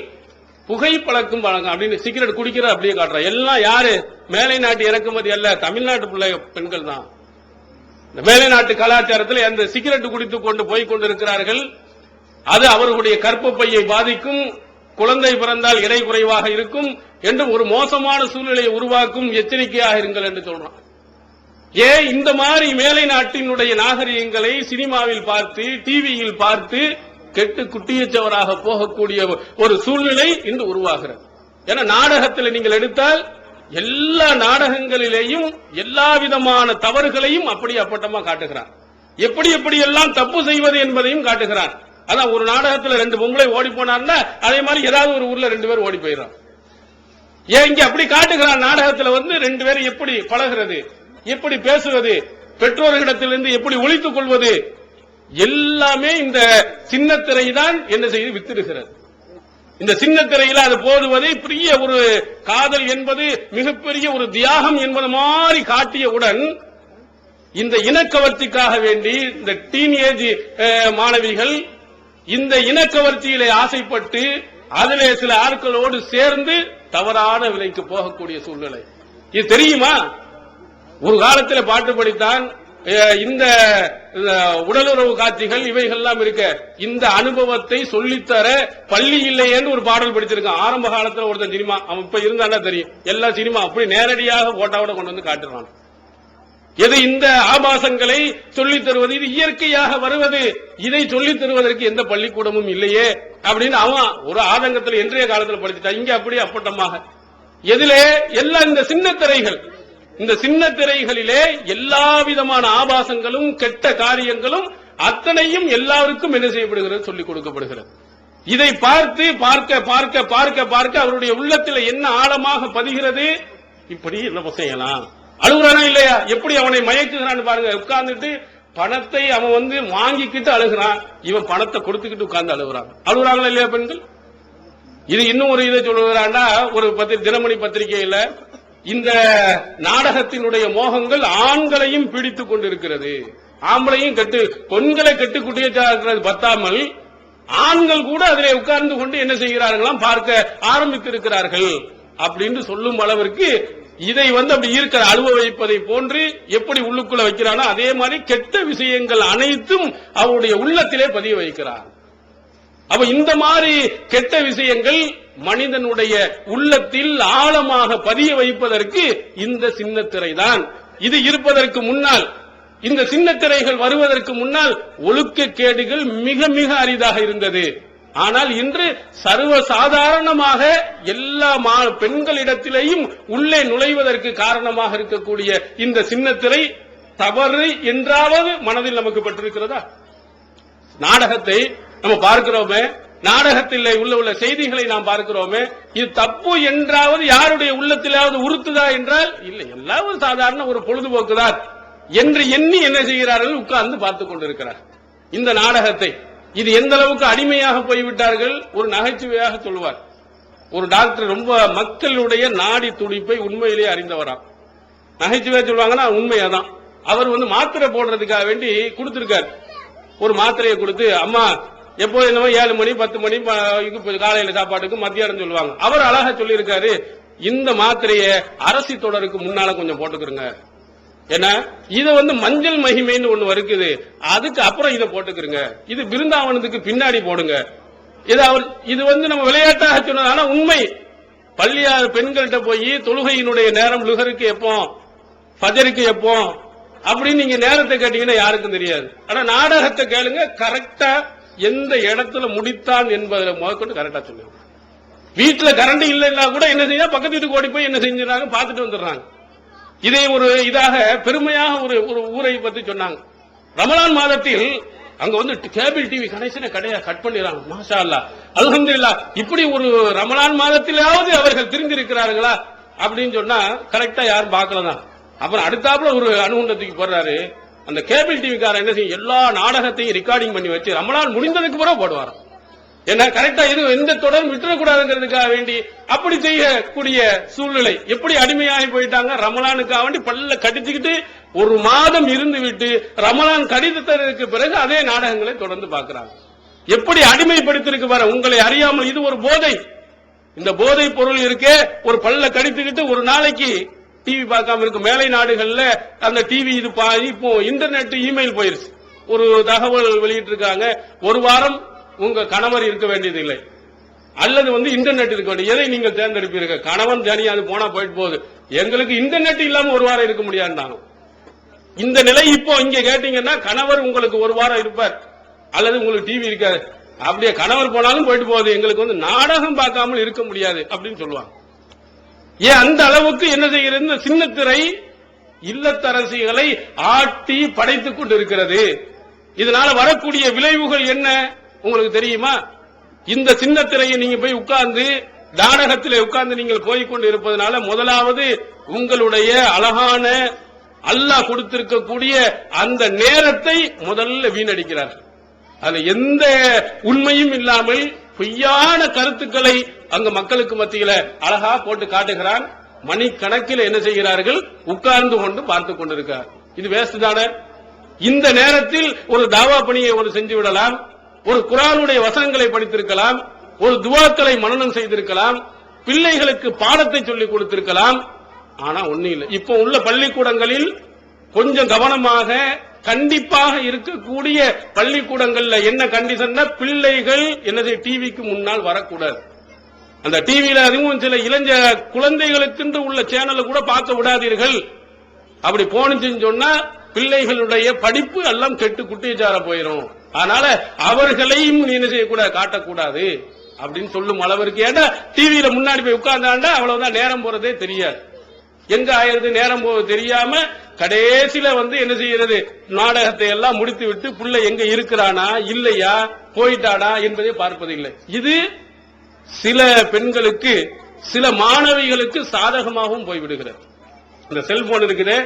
புகைப்பழக்கம் பழக்கம் அப்படின்னு சிகரெட் குடிக்கிற அப்படியே காட்டுறாங்க. எல்லாம் யாரு? மேலை நாட்டு இறக்குமதி அல்ல, தமிழ்நாட்டு பிள்ளை பெண்கள் தான். இந்த மேலை நாட்டு கலாச்சாரத்தில் அந்த சிகரெட் குடித்துக் கொண்டு போய் கொண்டிருக்கிறார்கள். அது அவர்களுடைய கற்பப்பையை பாதிக்கும், குழந்தை பிறந்தால் எடை குறைவாக இருக்கும் என்று ஒரு மோசமான சூழ்நிலையை உருவாக்கும், எச்சரிக்கையாக இருங்கள் என்று சொல்றான். ஏன் இந்த மாதிரி மேலை நாட்டினுடைய நாகரிகங்களை சினிமாவில் பார்த்து டிவியில் பார்த்து கெட்டு குட்டியச்சவராக போகக்கூடிய ஒரு சூழ்நிலை இன்று உருவாகிறது. ஏன்னா நாடகத்தில் நீங்கள் எடுத்தால் எல்லா நாடகங்களிலேயும் எல்லா விதமான தவறுகளையும் அப்படி அப்பட்டமா காட்டுகிறார். எப்படி எப்படி எல்லாம் தப்பு செய்வது என்பதையும் காட்டுகிறார். அதான் ஒரு நாடகத்தில் 2 பொம்பளை ஓடி போனார்னா அதே மாதிரி ஏதாவது ஒரு ஊர்ல 2 பேர் ஓடி போயிடறான். ஏன் இங்க அப்படி காட்டுகிறார்? நாடகத்தில் 2 பேரும் எப்படி பழகிறது, எப்படி பேசுவது, பெற்றோர்களிடத்திலிருந்து எப்படி ஒழித்துக் கொள்வது, எல்லாமே இந்த சின்னத்திரை தான் என்ன செய்து வித்திடுகிறது. இந்த சின்னத்திரையில அது போடுவதை பெரிய ஒரு காதல் என்பது மிகப்பெரிய ஒரு தியாகம் என்பது மாதிரி காட்டியவுடன் இந்த இனக்கவர்ச்சிக்காக வேண்டி இந்த டீனேஜ் மாணவிகள் இந்த இனக்கவர்ச்சியிலே ஆசைப்பட்டு அதிலே சில ஆட்களோடு சேர்ந்து தவறான விலைக்கு போகக்கூடிய சூழ்நிலை. இது தெரியுமா? ஒரு காலத்தில் பாட்டு படித்தான், இந்த உடலுறவு காட்சிகள் இவைகள்லாம் இருக்க இந்த அனுபவத்தை சொல்லித்தர பள்ளி இல்லையேன்னு ஒரு பாடல் படிச்சிருக்கான். ஆரம்ப காலத்தில் ஒருத்தன் சினிமா, அவன் இப்ப இருந்தான்னா தெரியும், எல்லா சினிமா அப்படி நேரடியாக போட்டாவோட கொண்டு காட்டுறான். எது இந்த ஆபாசங்களை சொல்லித் தருவது, இது இயற்கையாக வருவது, இதை சொல்லித் தருவதற்கு எந்த பள்ளிக்கூடமும் இல்லையே அப்படின்னு அவன் ஒரு ஆதங்கத்தில் இன்றைய காலத்தில் படிச்சுட்டான். இங்க அப்படியே அப்பட்டமாக எதிலே எல்லாம் இந்த சின்னத்திரைகள், இந்த சின்னத்திரைகளிலே எல்லா விதமான ஆபாசங்களும் கெட்ட காரியங்களும் அத்தனையும் எல்லாருக்கும் என்ன செய்யப்படுகிறது, சொல்லிக் கொடுக்கப்படுகிறது. இதை பார்த்து பார்க்க பார்க்க பார்க்க பார்க்க அவருடைய உள்ளத்தில் என்ன ஆழமாக பதிகிறது, இப்படி என்ன செய்யலாம், அழுகுறானா இல்லையா, எப்படி அவனை மயக்குகிறான்னு பாருங்க. உட்கார்ந்துட்டு பணத்தை அவன் வாங்கிக்கிட்டு அழுகிறான், இவன் பணத்தை கொடுத்துக்கிட்டு உட்கார்ந்து அழுகுறான். அழுகுறாங்களா இல்லையா பெண்கள்? இது இன்னும் ஒரு இதை சொல்லுகிறாண்டா, ஒரு தினமணி பத்திரிகையில இந்த நாடகத்தினுடைய மோகங்கள் ஆண்களையும் பீடித்துக் கொண்டிருக்கிறது, ஆம்பளையும் கெட்டு பெண்களை கெட்டு குட்டியச்சாகிறது பத்தாமல் ஆண்கள் கூட அதிலே உட்கார்ந்து கொண்டு என்ன செய்கிறார்களாம் பார்க்க ஆரம்பித்திருக்கிறார்கள் அப்படின்னு சொல்லும் அளவிற்கு இதை அப்படி இருக்கிற அழுவ வைப்பதை போன்று எப்படி உள்ளுக்குள்ள வைக்கிறானோ அதே மாதிரி கெட்ட விஷயங்கள் அனைத்தும் அவருடைய உள்ளத்திலே பதிய வைக்கிறார். அப்ப இந்த மாதிரி கெட்ட விஷயங்கள் மனிதனுடைய உள்ளத்தில் ஆழமாக பதிய வைப்பதற்கு இந்த சின்னத்திரை தான். இது இருப்பதற்கு முன்னால், இந்த சின்னத்திரைகள் வருவதற்கு முன்னால் ஒழுக்கக்கேடுகள் மிக மிக அரிதாக இருந்தது. ஆனால் இன்று சர்வ சாதாரணமாக எல்லா பெண்களிடத்திலேயும் உள்ளே நுழைவதற்கு காரணமாக இருக்கக்கூடிய இந்த சின்னத்திரை தவறு என்றாவது மனதில் நமக்கு பட்டிருக்கிறதா? நாடகத்தை நம்ம பார்க்கிறோமே, நாடகத்தில் உள்ள செய்திகளை நாம் பார்க்கிறோமே, இது தப்பு என்றாவது யாருடைய உள்ளத்திலாவது உறுத்துதா என்றால் இல்லை, எல்லாம் ஒரு சாதாரண ஒரு பொழுதுபோக்குதான் என்று எண்ணி என்ன செய்கிறார்கள், உட்கார்ந்து பார்த்துக் கொண்டிருக்கிறார் இந்த நாடகத்தை. இது எந்த அளவுக்கு அடிமையாக போய்விட்டார்கள். ஒரு நகைச்சுவையாக சொல்லுவார், ஒரு டாக்டர் ரொம்ப மக்களுடைய நாடி துடிப்பை உண்மையிலேயே அறிந்தவராம். நகைச்சுவையா சொல்லுவாங்கன்னா உண்மையாதான். அவர் மாத்திரை போடுறதுக்காக வேண்டி கொடுத்திருக்காரு. ஒரு மாத்திரையை கொடுத்து, அம்மா எப்போ என்னமோ 7 மணி 10 மணி காலையில சாப்பாட்டுக்கு மத்தியானம் சொல்லுவாங்க. அவர் அழகா சொல்லி இருக்காரு, இந்த மாத்திரையை அரசி தொடருக்கு முன்னால கொஞ்சம் போட்டுக்கிறங்க, ஏன்னா இத மஞ்சள் மகிமைன்னு ஒண்ணு இருக்குது, அதுக்கு அப்புறம் இதை போட்டுக்கிறங்க, இது பிருந்தாவனத்துக்கு பின்னாடி போடுங்க. இது நம்ம விளையாட்டாக சொன்னது, ஆனா உண்மை. பள்ளியார் பெண்கள்கிட்ட போய் தொழுகையினுடைய நேரம் லுகருக்கு எப்போ, ஃபஜருக்கு எப்போ அப்படின்னு நீங்க நேரத்தை கேட்டீங்கன்னா யாருக்கும் தெரியாது. ஆனா நாடகத்தை கேளுங்க, கரெக்டா எந்த இடத்துல முடித்தான் என்பதை முதற்கொண்டு கரெக்டா சொல்லுங்க. வீட்டுல கரண்ட் இல்லைன்னா கூட என்ன செய்ய, பக்கத்து வீட்டுக்கு ஓடி போய் என்ன செஞ்சாங்க பார்த்துட்டு வந்துடுறாங்க. இதே ஒரு இதாக பெருமையாக ஒரு ஊரை பத்தி சொன்னாங்க. ரமலான் மாதத்தில் அங்க கேபிள் டிவி கனெக்ஷனை கட் பண்ணிடுறாங்க. மாஷா அல்லாஹ், அல்ஹம்துலில்லாஹ். இப்படி ஒரு ரமலான் மாதத்திலாவது அவர்கள் திருந்திருக்கிறார்களா அப்படின்னு சொன்னா கரெக்டா யாரும் பார்க்கலதான். அப்புறம் அடுத்தாப்புல ஒரு அணுகுண்டத்துக்கு போடுறாரு. அந்த கேபிள் டிவிக்காரன் என்ன செய்யும், எல்லா நாடகத்தையும் ரெக்கார்டிங் பண்ணி வச்சு ரமலான் முடிந்ததுக்கு பிறகு போடுவாராம். என்ன கரெக்டா எந்த தொடரும் விட்டுறக்கூடாதுங்கிறதுக்காக வேண்டி அப்படி செய்யக்கூடிய சூழ்நிலை. எப்படி அடிமையாகி போயிட்டாங்க, ரமலானுக்காக வேண்டி பல்ல கடிச்சுக்கிட்டு ஒரு மாதம் இருந்து விட்டு ரமலான் கடிதத்திற்கு பிறகு அதே நாடகங்களை தொடர்ந்து பார்க்கிறாங்க. எப்படி அடிமைப்படுத்திருக்கு பாரு, உங்களை அறியாமல். இது ஒரு போதை. இந்த போதை பொருள் இருக்கே, ஒரு பல்ல கடித்துக்கிட்டு ஒரு நாளைக்கு டிவி பார்க்காம இருக்கு. மேலை நாடுகள்ல அந்த டிவி இது இப்போ இன்டர்நெட் இமெயில் போயிருச்சு. ஒரு தகவல் வெளியிட்டு இருக்காங்க, ஒரு வாரம் உங்க கணவர் இருக்க வேண்டியது இல்லை, அல்லது இன்டர்நெட் இருக்க வேண்டிய, எதை நீங்கள் தேர்ந்தெடுப்பீர்கள்? கணவன் தனியா அது போனா போயிட்டு போகுது, எங்களுக்கு இன்டர்நெட் இல்லாம ஒரு வாரம் இருக்க முடியாதுன்னாங்க. இந்த நிலை இப்போ இங்க கேட்டீங்கன்னா கணவர் உங்களுக்கு ஒரு வாரம் இருப்பார், அல்லது உங்களுக்கு டிவி இருக்காது. அப்படியே கணவர் போனாலும் போயிட்டு போகுது, எங்களுக்கு நாடகம் பார்க்காமல் இருக்க முடியாது அப்படின்னு சொல்லுவாங்க. ஏன் அந்த அளவுக்கு என்ன செய்கிறது, இந்த சின்னத்திரை இல்லத்தரசிகளை ஆட்டி படைத்துக் கொண்டு இருக்கிறது. இதனால வரக்கூடிய விளைவுகள் என்ன உங்களுக்கு தெரியுமா? இந்த சின்னத்திரையை நீங்க போய் உட்கார்ந்து நாடகத்திலே உட்கார்ந்து நீங்கள் போய்கொண்டு இருப்பதனால முதலாவது உங்களுடைய அழகான அல்லாஹ் கொடுத்திருக்கக்கூடிய அந்த நேரத்தை முதல்ல வீணடிக்கிறார்கள். அதுல எந்த உண்மையும் இல்லாமல் பொய்யான கருத்துக்களை அங்க மக்களுக்கு மத்தியில அழகா போட்டு காட்டுகிறான். மணிக்கணக்கில் என்ன செய்கிறார்கள், உட்கார்ந்து கொண்டு பார்த்துக் கொண்டிருக்கிறார். இது வேஸ்ட் தானே. இந்த நேரத்தில் ஒரு தாவா பணியை செஞ்சு விடலாம், ஒரு குர்ஆனுடைய வசனங்களை படித்திருக்கலாம், ஒரு துஆக்களை மனனம் செய்திருக்கலாம், பிள்ளைகளுக்கு பாடத்தை சொல்லிக் கொடுத்திருக்கலாம். ஆனா ஒண்ணு இல்லை. இப்போ உள்ள பள்ளிக்கூடங்களில் கொஞ்சம் கவனமாக கண்டிப்பாக இருக்கக்கூடிய பள்ளிக்கூடங்கள்ல என்ன கண்டிஷன், பிள்ளைகள் என்னது டிவிக்கு முன்னால் வரக்கூடாது. அந்த டிவியில அதுவும் சில இளைஞ குழந்தைகளுக்கு உள்ள சேனலை கூட பார்க்க விடாதீர்கள். அப்படி போனுச்சுன்னு சொன்னா பிள்ளைகளுடைய படிப்பு எல்லாம் கெட்டு குட்டிச்சார போயிடும். அதனால அவர்களையும் என்ன செய்யக்கூடாது, காட்டக்கூடாது அப்படின்னு சொல்லும் அளவிற்கு. ஏன்னா டிவியில முன்னாடி போய் உட்கார்ந்தாண்டா அவ்வளவுதான், நேரம் போறதே தெரியாது. எங்க ஆயிருது நேரம் போவது தெரியாம கடைசியில என்ன செய்யறது, நாடகத்தை எல்லாம் முடித்து விட்டு பிள்ளை எங்க இருக்கிறானா இல்லையா போயிட்டானா என்பதை பார்ப்பதில்லை. இது சில பெண்களுக்கு சில மாணவிகளுக்கு சாதகமாகவும் போய்விடுகிறது. இந்த செல்போன் இருக்குது,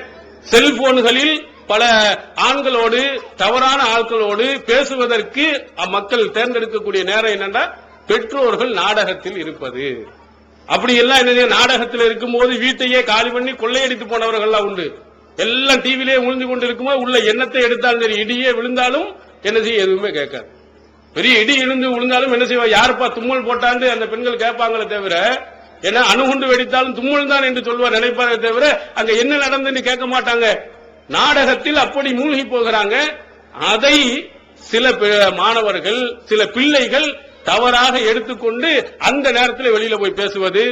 செல்போன்களில் பல ஆண்களோடு தவறான ஆட்களோடு பேசுவதற்கு மக்கள் தேர்ந்தெடுக்கக்கூடிய நேரம் என்னன்னா பெற்றோர்கள் நாடகத்தில் இருப்பது. அப்படி எல்லாம் என்ன, நாடகத்தில் இருக்கும்போது வீட்டையே காலி பண்ணி கொள்ளையடித்து போனவர்கள் உண்டு. எல்லாம் டிவிலே விழுந்து கொண்டு இருக்கும்போது உள்ள எண்ணத்தை எடுத்தாலும் சரி, இடியே விழுந்தாலும் என்ன செய்ய எதுவுமே கேட்காது. பெரிய இடி விழுந்தாலும் என்ன செய்வா, யாருப்பா தும்மல் போட்டாண்டு அந்த பெண்கள் கேட்பாங்களே தவிர ஏன்னா அணுகுண்டு வெடித்தாலும் தும்மல் தான் என்று சொல்வார் நினைப்பாரே தவிர அங்க என்ன நடந்துன்னு கேட்க மாட்டாங்க. நாடகத்தில் அப்படி மூழ்கி போகிறாங்க. அதை சில மாணவர்கள் சில பிள்ளைகள் தவறாக எடுத்துக்கொண்டு அந்த நேரத்தில் வெளியில போய் பேசுவது,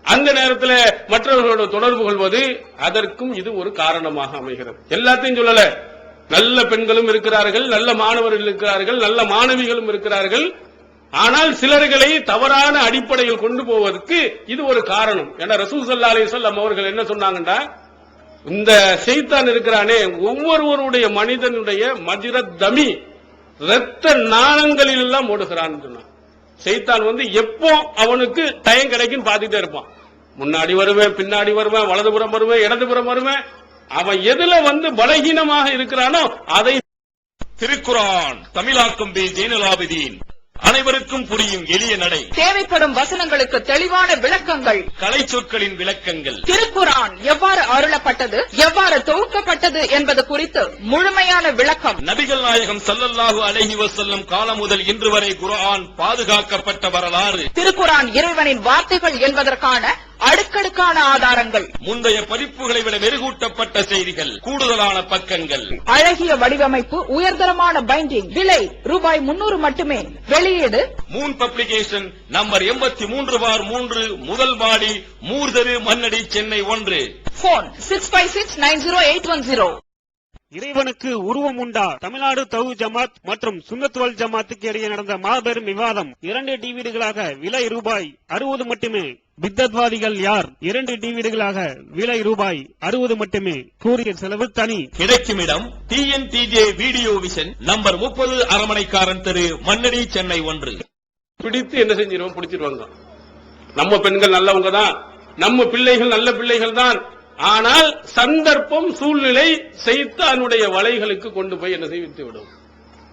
அந்த நேரத்தில் மற்றவர்களோட தொடர்பு கொள்வது, அதற்கும் இது ஒரு காரணமாக அமைகிறது. எல்லாத்தையும் சொல்லல, நல்ல பெண்களும் இருக்கிறார்கள், நல்ல மாணவர்கள் இருக்கிறார்கள், நல்ல மாணவிகளும் இருக்கிறார்கள். ஆனால் சிலர்களை தவறான அடிப்படையில் கொண்டு போவதற்கு இது ஒரு காரணம். ஏன்னா ரசூல் ஸல்லல்லாஹு அலைஹி வஸல்லம் அவர்கள் என்ன சொன்னாங்கன்னா, இந்த ஷைத்தான் இருக்கிறானே ஒவ்வொருவருடைய மனிதனுடைய மஜ்ரத் தமி இரத்த நாளங்களில் எல்லாம் ஓடுகிறான் சொன்னான். ஷைத்தான் எப்போ அவனுக்கு டைம் கிடைக்கும் பார்த்துட்டே இருப்பான். முன்னாடி வருவேன், பின்னாடி வருவேன், வலதுபுறம் வருவேன், இடதுபுறம் வருவேன். அவன் எதுல பலகீனமாக இருக்கிறானோ அதை. திருக்குர்ஆன் தமிழாக்கம் பி ஜெய்னுலாபிதீன். அனைவருக்கும் புரியும் எளிய நடை. தேவைப்படும் வசனங்களுக்கு தெளிவான விளக்கங்கள். கலை சொற்களின் விளக்கங்கள். திருக்குர்ஆன் எவ்வாறு அருளப்பட்டது, எவ்வாறு தொகுக்கப்பட்டது என்பது குறித்து முழுமையான விளக்கம். நபிகள் நாயகம் ஸல்லல்லாஹு அலைஹி வஸல்லம் காலம் முதல் இன்று வரை குர்ஆன் பாதுகாக்கப்பட்ட வரலாறு. திருக்குர்ஆன் இறைவனின் வார்த்தைகள் என்பதற்கான அடுக்கடுக்கான ஆதாரங்கள். முந்தைய பதிப்புகளை விட மெருகூட்டப்பட்ட செய்திகள், கூடுதலான பக்கங்கள், அழகிய வடிவமைப்பு, உயர்தரமான பைண்டிங். விலை ரூபாய் 300 மட்டுமே. வெளியீடு மூன் பப்ளிகேஷன், நம்பர் 83/3, முதல் மாடி, மூர்தரு, மண்ணடி, சென்னை 1. போன் 65690810. இறைவனுக்கு உருவம் உண்டா? தமிழ்நாடு தௌஹீத் ஜமாத் மற்றும் சுன்னத் வல் ஜமாத்துக்கு இடையே நடந்த மாபெரும் விவாதம். 2 டிவிடிகளாக விலை ரூபாய் 60 மட்டுமே. பித்தத்வாதிகள் யார்? 2 டிவிடிகளாக விலை ரூபாய் 60 மட்டுமே. கூரியர் செலவு தனி. கிடைக்கும் இடம் TNTJ வீடியோ விஷன், நம்பர் 30, அரமனைக்காரன் தெரு, மண்ணடி, சென்னை 1. பிடித்து என்ன செஞ்சிருவோம், பிடிச்சிருவாங்க. நம்ம பெண்கள் நல்லவங்க தான், நம்ம பிள்ளைகள் நல்ல பிள்ளைகள் தான். ஆனால் சந்தர்ப்பம், சூழ்நிலை ஷைத்தானுடைய வலைகளுக்கு கொண்டு போய் என்ன செய்வித்து விடும்.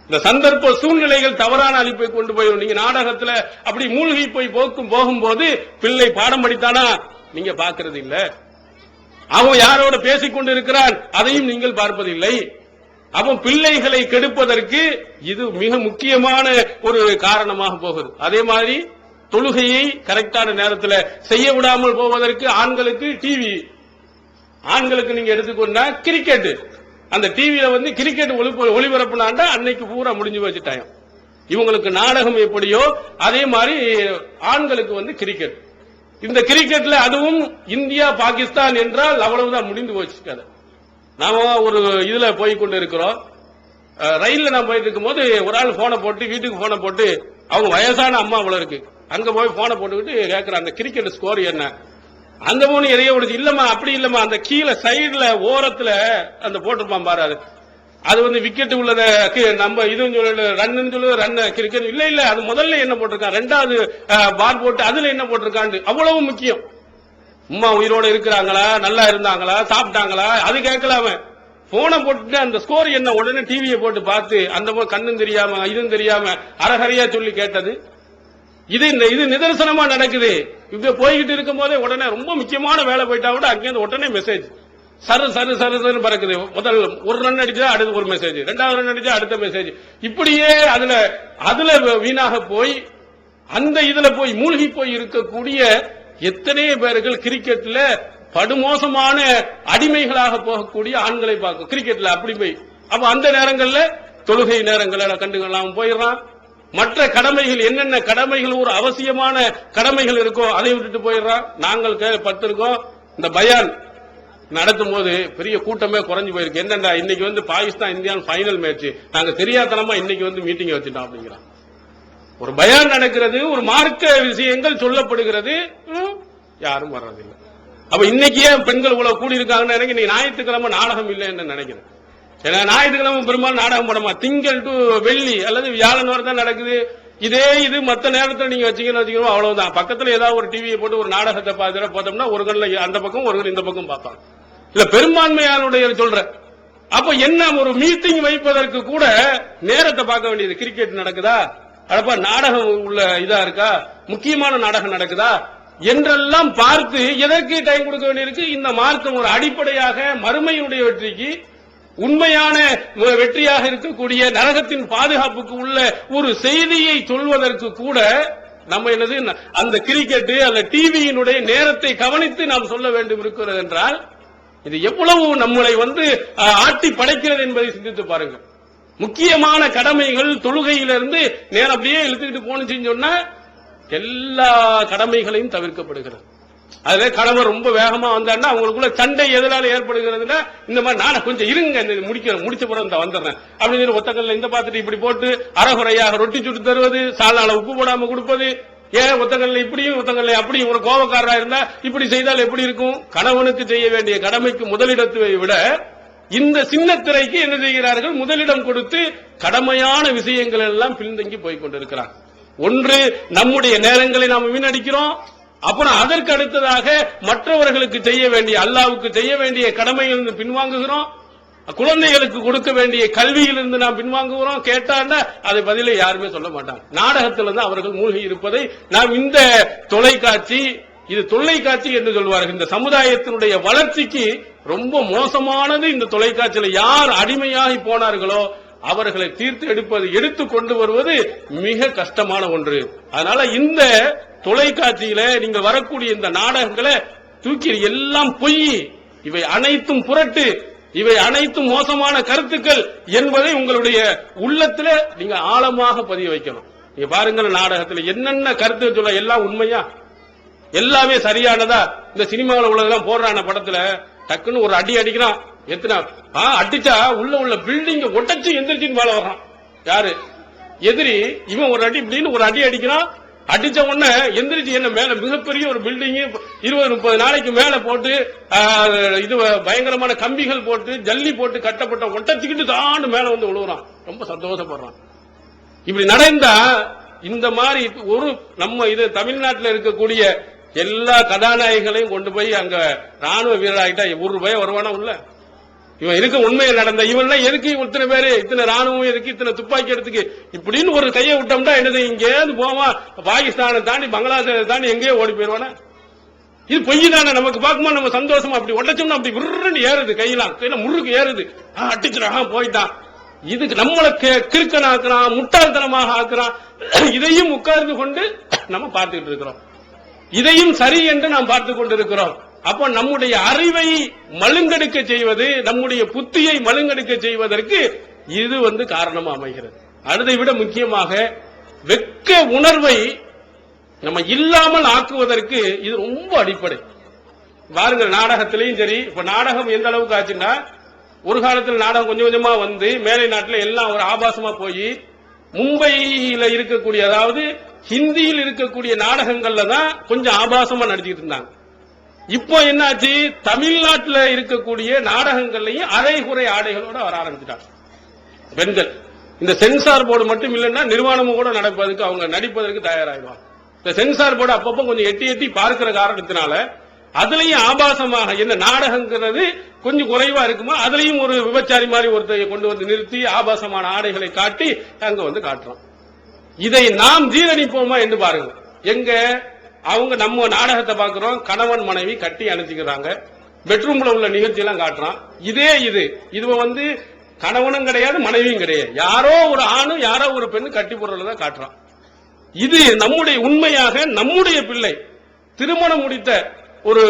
இந்த சந்தர்ப்ப சூழ்நிலைகள் தவறான அழிப்பை கொண்டு போயிடும். நீங்க நாடகத்துல அப்படி மூழ்கி போய் போகும்போது பிள்ளை பாடம் படித்தானா நீங்க பார்க்கிறது இல்ல. அவன் யாரோட பேசிக்கொண்டு இருக்கிறான் அதையும் நீங்கள் பார்ப்பதில்லை. அவன் பிள்ளைகளை கெடுப்பதற்கு இது மிக முக்கியமான ஒரு காரணமாக போகுது. அதே மாதிரி தொழுகையை கரெக்டான நேரத்தில் செய்ய விடாமல் போவதற்கு ஆண்களுக்கு டிவி, ஆண்களுக்கு நீங்க எடுத்துக்கொண்டா கிரிக்கெட், அந்த டிவியில கிரிக்கெட் ஒளிபரப்புனாண்டா அன்னைக்கு பூரா முடிஞ்சு வச்சுட்டாங்க. இவங்களுக்கு நாடகம் எப்படியோ அதே மாதிரி ஆண்களுக்கு கிரிக்கெட். இந்த கிரிக்கெட்ல அதுவும் இந்தியா பாகிஸ்தான் என்றால் அவ்வளவுதான், முடிந்து போச்சு. நாம ஒரு இதுல போய் கொண்டு இருக்கிறோம், ரயில்ல நான் போயிட்டு இருக்கும் போது ஒரு ஆள் போனை போட்டு, வீட்டுக்கு போனை போட்டு, அவங்க வயசான அம்மா அவ்வளவு இருக்கு, அங்க போய் போனை போட்டுக்கிட்டு கேட்கிற அந்த கிரிக்கெட் ஸ்கோர் என்ன, அந்த மூணு எதையோ விடுச்சு. இல்லம்மா அப்படி இல்லம்மா, அந்த கீழே சைடுல ஓரத்துல அந்த போட்டிருப்பான் பாரு, அது விக்கெட் உள்ளத நம்ம இதுன்னு சொல்லு, ரன்னு சொல்லு, ரன் கிரிக்கெட் இல்ல இல்ல, அது முதல்ல என்ன போட்டிருக்கான், ரெண்டாவது பால் போட்டு அதுல என்ன போட்டிருக்கான், அவ்வளவு முக்கியம். அம்மா உயிரோட இருக்கிறாங்களா, நல்லா இருந்தாங்களா, சாப்பிட்டாங்களா, அது கேட்கலாம. போனை போட்டுட்டு அந்த ஸ்கோர் என்ன உடனே டிவியை போட்டு பார்த்து அந்த கண்ணும் தெரியாம இதுவும் தெரியாம அரகரையா சொல்லி கேட்டது. இது நிதர்சனமா நடக்குது. இப்ப போய்கிட்டு இருக்கும் போதே உடனே ரொம்ப முக்கியமான வேலை போயிட்டா கூட அங்கிருந்து உடனே மெசேஜ் சரு சரு சரு சரு பறக்குது. முதல் ஒரு ரன் அடிச்சா அடுத்து ஒரு மெசேஜ், 2வது ரன் அடிச்சா அடுத்த மெசேஜ். இப்படியே அதுல வீணாக போய் அந்த இதுல போய் மூழ்கி போய் இருக்கக்கூடிய எத்தனை பேர்கள் கிரிக்கெட்ல படுமோசமான அடிமைகளாக போகக்கூடிய ஆண்களை பார்க்கும். கிரிக்கெட்ல அப்படி போய் அப்ப அந்த நேரங்கள்ல தொழுகை நேரங்கள்ல கண்டுகளாம போயிடறான். மற்ற கடமைகள் என்னென்ன கடமைகள் ஒரு அவசியமான கடமைகள் இருக்கோ அதை விட்டுட்டு போயிடுறான். நாங்கள் பத்திருக்கோம், இந்த பயான் நடத்தும் போது பெரிய கூட்டமே குறைஞ்சு போயிருக்கு. என்னண்டா இன்னைக்கு பாகிஸ்தான் இந்தியா பைனல் மேட்ச், நாங்க தெரியாதனமா இன்னைக்கு மீட்டிங் வச்சுட்டோம் அப்படிங்கிறான். ஒரு பயான் நடக்கிறது, ஒரு மார்க்க விஷயங்கள் சொல்லப்படுகிறது, யாரும் வர்றதில்லை. அப்ப இன்னைக்கு ஏன் பெண்கள் இவ்வளவு கூடி இருக்காங்கன்னு நினைக்க, நீ ஞாயிற்றுக்கிழமை நாடகம் இல்லைன்னு நினைக்கிறேன். ஏன்னா ஞாயிற்றுக்கிழமை பெரும்பாலும் நாடகம் போடமா, திங்கள் டு வெள்ளி அல்லது வியாழன் வரை தான் நடக்குது. இதே இது மத்த நேரத்தில் நீங்க வச்சீங்கன்னு அவ்வளவுதான். பக்கத்துல ஏதாவது ஒரு டிவியை போட்டு ஒரு நாடகத்தை பார்த்துட்டு போட்டோம்னா ஒரு கண்ணில் அந்த பக்கம் ஒரு இந்த பக்கம் பார்ப்பாங்க. இல்ல பெரும்பான்மையானுடைய சொல்ற. அப்ப என்ன, ஒரு மீட்டிங் வைப்பதற்கு கூட நேரத்தை பார்க்க வேண்டியது. கிரிக்கெட் நடக்குதா, அப்ப நாடகம் உள்ள இதா இருக்கா, முக்கியமான நாடகம் நடக்குதா என்றெல்லாம் பார்த்து எதற்கு டைம் கொடுக்க வேண்டியிருக்கு. இந்த மார்க்கம் ஒரு அடிப்படையாக மறுமையினுடைய வெற்றிக்கு, உண்மையான வெற்றியாக இருக்கக்கூடிய நரகத்தின் பாதுகாப்புக்கு உள்ள ஒரு செய்தியை சொல்வதற்கு கூட நம்ம என்னது அந்த கிரிக்கெட் அல்ல டிவியினுடைய நேரத்தை கவனித்து நாம் சொல்ல வேண்டும் இருக்கிறது என்றால் இது எவ்வளவு நம்மளை ஆட்டி படைக்கிறது என்பதை சிந்தித்து பாருங்க. முக்கியமான கடமைகள் தொழுகையிலிருந்து நேரம் அப்படியே இழுத்துக்கிட்டு போனுச்சுன்னு சொன்னா எல்லா கடமைகளையும் தவிர்க்கப்படுகிறது. அதுல கணவர் ரொம்ப வேகமா வந்தாருன்னா அவங்களுக்குள்ள சண்டை எதனால ஏற்படுகிறதுனா இந்த மாதிரி நான் கொஞ்சம் இருங்க முடிச்ச பிறகு இந்த வந்துடுறேன் அப்படின்னு ஒத்தக்கல்ல இந்த பாத்துட்டு இப்படி போட்டு அறகுறையாக ரொட்டி சுட்டு தருவது, சால்னால உப்பு போடாம கொடுப்பது, ஏன் ஒத்தக்கல்ல இப்படியும் ஒத்தக்கல்ல அப்படியும் ஒரு கோபக்காரரா இருந்தா இப்படி செய்தால் எப்படி இருக்கும்? கணவனுக்கு செய்ய வேண்டிய கடமைக்கு முதலிடத்தை விட இந்த சின்ன திரைக்கு என்ன செய்கிறார்கள்? முதலிடம் கொடுத்து கடமையான விஷயங்கள் எல்லாம் பின்தங்கி போய் கொண்டிருக்கிறார். ஒன்று, நம்முடைய நேரங்களை நாம் வீணடிக்கிறோம். அப்புறம் அதற்கு அடுத்ததாக மற்றவர்களுக்கு செய்ய வேண்டிய, அல்லாவுக்கு செய்ய வேண்டிய கடமையிலிருந்து பின்வாங்குகிறோம். குழந்தைகளுக்கு கொடுக்க வேண்டிய கல்வியிலிருந்து நாம் பின்வாங்குகிறோம். கேட்டாண்டா அதை பதிலே யாருமே சொல்ல மாட்டாங்க. நாடகத்திலிருந்து அவர்கள் மூழ்கி இருப்பதை நாம் இந்த தொலைக்காட்சி, இது தொல்லைக்காட்சி என்று சொல்வார்கள். இந்த சமுதாயத்தினுடைய வளர்ச்சிக்கு ரொம்ப மோசமானது இந்த தொலைக்காட்சியில யார் அடிமையாகி போனார்களோ அவர்களை தீர்த்து எடுத்து கொண்டு வருவது மிக கஷ்டமான ஒன்று. அதனால இந்த தொலைக்காட்சியில நீங்க வரக்கூடிய இந்த நாடகங்களை தூக்கி எல்லாம் பொய், இவை அனைத்தும் புரட்டு, இவை அனைத்தும் மோசமான கருத்துக்கள் என்பதை உங்களுடைய உள்ளத்துல நீங்க ஆழமாக பதிய வைக்கணும். நீங்க பாருங்கள், நாடகத்தில் என்னென்ன கருத்து சொல்ல எல்லாம் உண்மையா, எல்லாமே சரியானதா? இந்த சினிமாவில் உள்ளதெல்லாம் போடுறான படத்துல டக்குன்னு ஒரு அடி அடிக்கிறான், எத்தனை அடிச்சா உள்ள பில்டிங் ஒட்டச்சு எந்திரிச்சின்னு மேல வர்றான். யாரு எதிரி? இவன் ஒரு அடி இப்படின்னு ஒரு அடி அடிக்கிறான். அடிச்ச உடனே எந்திரிச்சு என்ன மேல மிகப்பெரிய ஒரு பில்டிங் 20-30 நாளைக்கு மேல போட்டு இது பயங்கரமான கம்பிகள் போட்டு ஜல்லி போட்டு கட்டப்பட்ட ஒட்டச்சுக்கிட்டு தான் மேல விழுவுறான். ரொம்ப சந்தோஷப்படுறான். இப்படி நடந்தா இந்த மாதிரி ஒரு நம்ம இது தமிழ்நாட்டில் இருக்கக்கூடிய எல்லா கதாநாயகங்களையும் கொண்டு போய் அங்க ராணுவ வீரராகிட்டா ₹1 வருவானா உள்ள? இவன் இருக்க உண்மையில் நடந்த இவன் எதுக்கு இத்தனை பேரு, இத்தனை ராணுவம் இருக்கு, இத்தனை துப்பாக்கி எடுத்துக்கு இப்படின்னு ஒரு கையை விட்டோம்னா என்னது? இங்கேருந்து போவான், பாகிஸ்தானை தாண்டி பங்களாதேஷை தாண்டி எங்கேயோ ஓடி போயிருவானா? இது பொய் தானே. நமக்கு பார்க்கும்போது நம்ம சந்தோஷமா அப்படி உடச்சோம்னா அப்படி விருன்னு ஏறுது, கையில முறுக்கு ஏறுது, அடிச்சுடா போயிட்டான். இதுக்கு நம்மளை கிறுக்கனாக்குறான், முட்டாள்தனமாக ஆக்குறான். இதையும் உட்கார்ந்து கொண்டு நம்ம பார்த்துக்கிட்டு இருக்கிறோம். இதையும் சரி என்று நாம் பார்த்துக் கொண்டிருக்கிறோம். அப்ப நம்முடைய அறிவை மழுங்கெடுக்க செய்வது, நம்முடைய புத்தியை மழுங்கெடுக்க செய்வதற்கு இது காரணமா அமைகிறது. அதை விட முக்கியமாக வெட்க உணர்வை நம்ம இல்லாமல் ஆக்குவதற்கு இது ரொம்ப அடிப்படை. பாருங்கள், நாடகத்திலையும் சரி. இப்ப நாடகம் எந்த அளவுக்கு ஆச்சுன்னா, ஒரு காலத்தில் நாடகம் கொஞ்சம் கொஞ்சமா மேலை நாட்டில் எல்லாம் ஒரு ஆபாசமா போய் மும்பையில இருக்கக்கூடிய, அதாவது ஹிந்தியில் இருக்கக்கூடிய நாடகங்கள்ல தான் கொஞ்சம் ஆபாசமா நடிச்சுட்டு இருந்தாங்க. இப்போ என்னாச்சு? தமிழ்நாட்டில் இருக்கக்கூடிய நாடகங்கள்லையும் அரைகுறை ஆடைகளோட வர ஆரம்பிச்சுட்டாங்க பெண்கள். இந்த சென்சார் போர்டு மட்டும் இல்லைன்னா நிர்வாணமும் கூட நடப்பதற்கு அவங்க நடிப்பதற்கு தயாராகிடுவாங்க. இந்த சென்சார் போர்டு அப்பப்போ கொஞ்சம் எட்டி பார்க்கிற காரணத்தினால அதுலயும் ஆபாசமாக என்ன நாடகங்கிறது கொஞ்சம் குறைவா இருக்குமா, அதுலயும் ஒரு விபச்சாரி மாதிரி ஒருத்தரை கொண்டு நிறுத்தி ஆபாசமான ஆடைகளை காட்டி அங்க காட்டுறோம். இதை நாம் ஜீரணிப்போமா என்று பாருங்க. எங்க அவங்க நம்ம நாடகத்தை பார்க்கிறோம், கணவன் மனைவி கட்டி அணைச்சிக்கிறாங்க, பெட்ரூம்ல உள்ள நிகழ்ச்சி எல்லாம் காட்டுறான். இது கணவனும் கிடையாது, மனைவியும் கிடையாது, யாரோ ஒரு ஆணும் யாரோ ஒரு பெண்ணு கட்டி போடுறதான் காட்டுறான். இது நம்முடைய உண்மையாக நம்முடைய பிள்ளை திருமணம் முடித்த ஒரு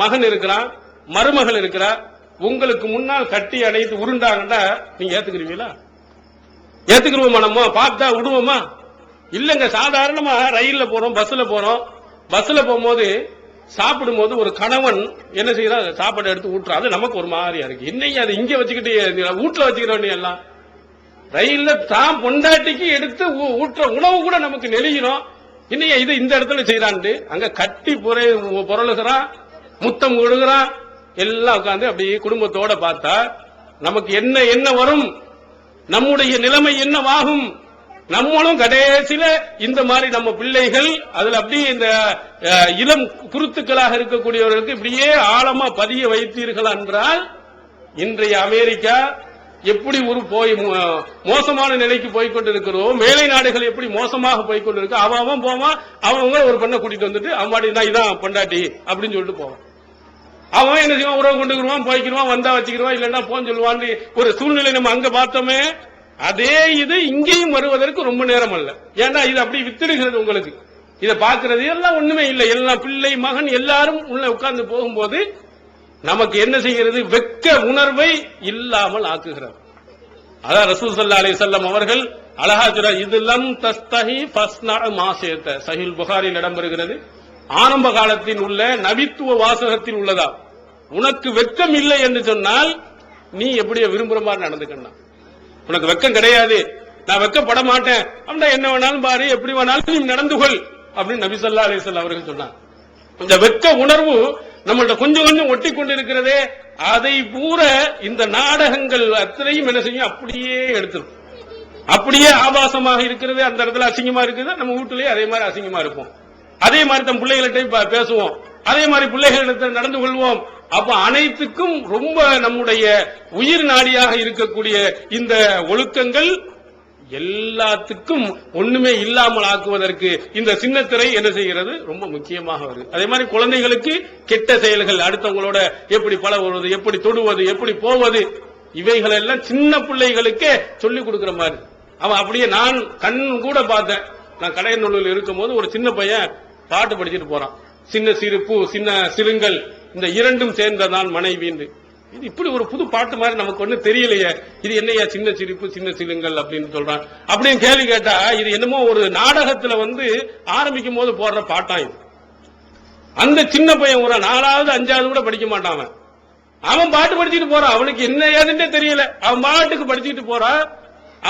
மகன் இருக்கிறான், மருமகள் இருக்கிறா, உங்களுக்கு முன்னால் கட்டி அணைத்து உருண்டாங்கன்னா நீங்க ஏத்துக்கிறீங்களா? ஏத்துக்கிறோமா? நம்ம பார்த்தா விடுவோமா? இல்லங்க. சாதாரணமா ரயில்ல போறோம், பஸ்ல போகும்போது சாப்பிடும் போது ஒரு கணவன் என்ன செய்யறான்? சாப்பாடு எடுத்து ஊட்டுறான். அது நமக்கு ஒரு மாதிரியா இருக்கு. இன்னைக்கு அது இங்க வச்சுக்கிட்டு வீட்டுல வச்சுக்கிறோம் எல்லாம். ரயில்ல தான் பொண்டாட்டிக்கு எடுத்து ஊட்டுற உணவு கூட நமக்கு நெளிகிறோம். இன்னைக்கு இது இந்த இடத்துல செய்யறான்ட்டு அங்க கட்டி பொருளுகிறான், முத்தம் விடுகிறான், எல்லாம் உட்காந்து அப்படியே குடும்பத்தோட பார்த்தா நமக்கு என்ன வரும்? நம்முடைய நிலைமை என்னவாகும்? நம்மளும் கடைசியில இந்த மாதிரி நம்ம பிள்ளைகள் அதுல அப்படியே இந்த இளம் குருத்துக்களாக இருக்கக்கூடியவர்களுக்கு இப்படியே ஆழமா பதிய வைத்தீர்கள் என்றால் இன்றைய அமெரிக்கா எப்படி ஒரு மோசமான நிலைக்கு போய்கொண்டிருக்கிறதோ, மேலை நாடுகள் எப்படி மோசமாக போய்கொண்டிருக்கு. அவன் போவான், அவங்க ஒரு பெண்ணை கூட்டிட்டு வந்துட்டு அம்மாடி தான் இதான் பொண்டாட்டி அப்படின்னு சொல்லிட்டு போவான். அவன் என்ன செய்வான்? உறவு கொண்டுக்குருவான், போய்க்கிடுவான், வந்தா வச்சுக்கிடுவான், இல்லன்னா போன்னு சொல்லுவான்னு ஒரு சூழ்நிலை நம்ம அங்க பார்த்தோமே. அதே இது இங்கேயும் வருவதற்கு ரொம்ப நேரம் அல்ல. ஏன்னா இது அப்படி வித்துடுகிறது உங்களுக்கு. இதை பார்க்கிறது எல்லாம் ஒண்ணுமே இல்லை. எல்லாம் பிள்ளை மகன் எல்லாரும் உள்ள உட்கார்ந்து போகும்போது நமக்கு என்ன செய்கிறது? வெட்க உணர்வை இல்லாமல் ஆக்குகிறது. அதான் ரசூல் ஸல்லல்லாஹு அலைஹி வஸல்லம் அவர்கள் அழகா சொல்றார், இதுலம் தஸ்தஹி ஃபஸ்னா மா ஷி'த. சஹீஹ் புகாரியில் இடம்பெறுகிறது. ஆரம்ப காலத்தில் உள்ள நபித்துவ வாசகத்தில் உள்ளதா, உனக்கு வெட்கம் இல்லை என்று சொன்னால் நீ எப்படி விரும்புற மாதிரி நடந்துக்கணும். உனக்கு வெட்கம் கிடையாது, நான் வெட்கப்பட மாட்டேன் அப்படின்னா என்ன வேணாலும் பாரு, எப்படி வேணாலும் நீ நடந்து கொள் அப்படின்னு நபி ஸல்லல்லாஹு அலைஹி வஸல்லம் அவர்கள் சொன்னார். இந்த வெட்க உணர்வு நம்மள்ட்ட கொஞ்சம் கொஞ்சம் ஒட்டி கொண்டிருக்கிறதே, அதை பூர இந்த நாடகங்கள் அத்தனையும் என்ன செய்யும்? அப்படியே எடுத்துரும். அப்படியே ஆபாசமாக இருக்கிறது, அந்த இடத்துல அசிங்கமா இருக்குது. நம்ம வீட்டிலேயே அதே மாதிரி அசிங்கமா இருப்போம். அதே மாதிரி தம் பிள்ளைகள்கிட்ட பேசுவோம், அதே மாதிரி பிள்ளைகளிடத்தில் நடந்து கொள்வோம். அப்ப அனைத்துக்கும் ரொம்ப நம்முடைய உயிர் நாடியாக இருக்கக்கூடிய இந்த ஒழுக்கங்கள் எல்லாத்துக்கும் ஒண்ணுமே இல்லாமல் ஆக்குவதற்கு இந்த சின்னத்திரை என்ன செய்கிறது? ரொம்ப முக்கியமாக வருது. அதே மாதிரி குழந்தைகளுக்கு கெட்ட செயல்கள், அடுத்தவங்களோட எப்படி பழகுவது, எப்படி தொடுவது, எப்படி போவது, இவைகள் எல்லாம் சின்ன பிள்ளைகளுக்கே சொல்லிக் கொடுக்கிற மாதிரி. அவன் அப்படியே நான் கண் கூட பார்த்தேன். நான் கடையநல்லூரில் இருக்கும் போது ஒரு சின்ன பையன் பாட்டு படிச்சுட்டு போறான். சின்ன சிரிப்பு சின்ன சிறுங்கள் இந்த இரண்டும் சேர்ந்ததான் மனைவின்னு. இது இப்படி ஒரு புது பாட்டு மாதிரி நமக்கு ஒண்ணு தெரியலையே, இது என்னையா சின்ன சிரிப்பு சின்ன சிலுங்கள் அப்படின்னு சொல்றான். அப்படின்னு கேள்வி கேட்டா இது என்னமோ ஒரு நாடகத்துல ஆரம்பிக்கும் போது போடுற பாட்டான் இது. அந்த சின்ன பையன் ஒரு 4வது 5வது கூட படிக்க மாட்டான். அவன் பாட்டு படிச்சுட்டு போறான். அவனுக்கு என்ன ஏதுன்னே தெரியல. அவன் பாட்டுக்கு படிச்சுட்டு போறான்.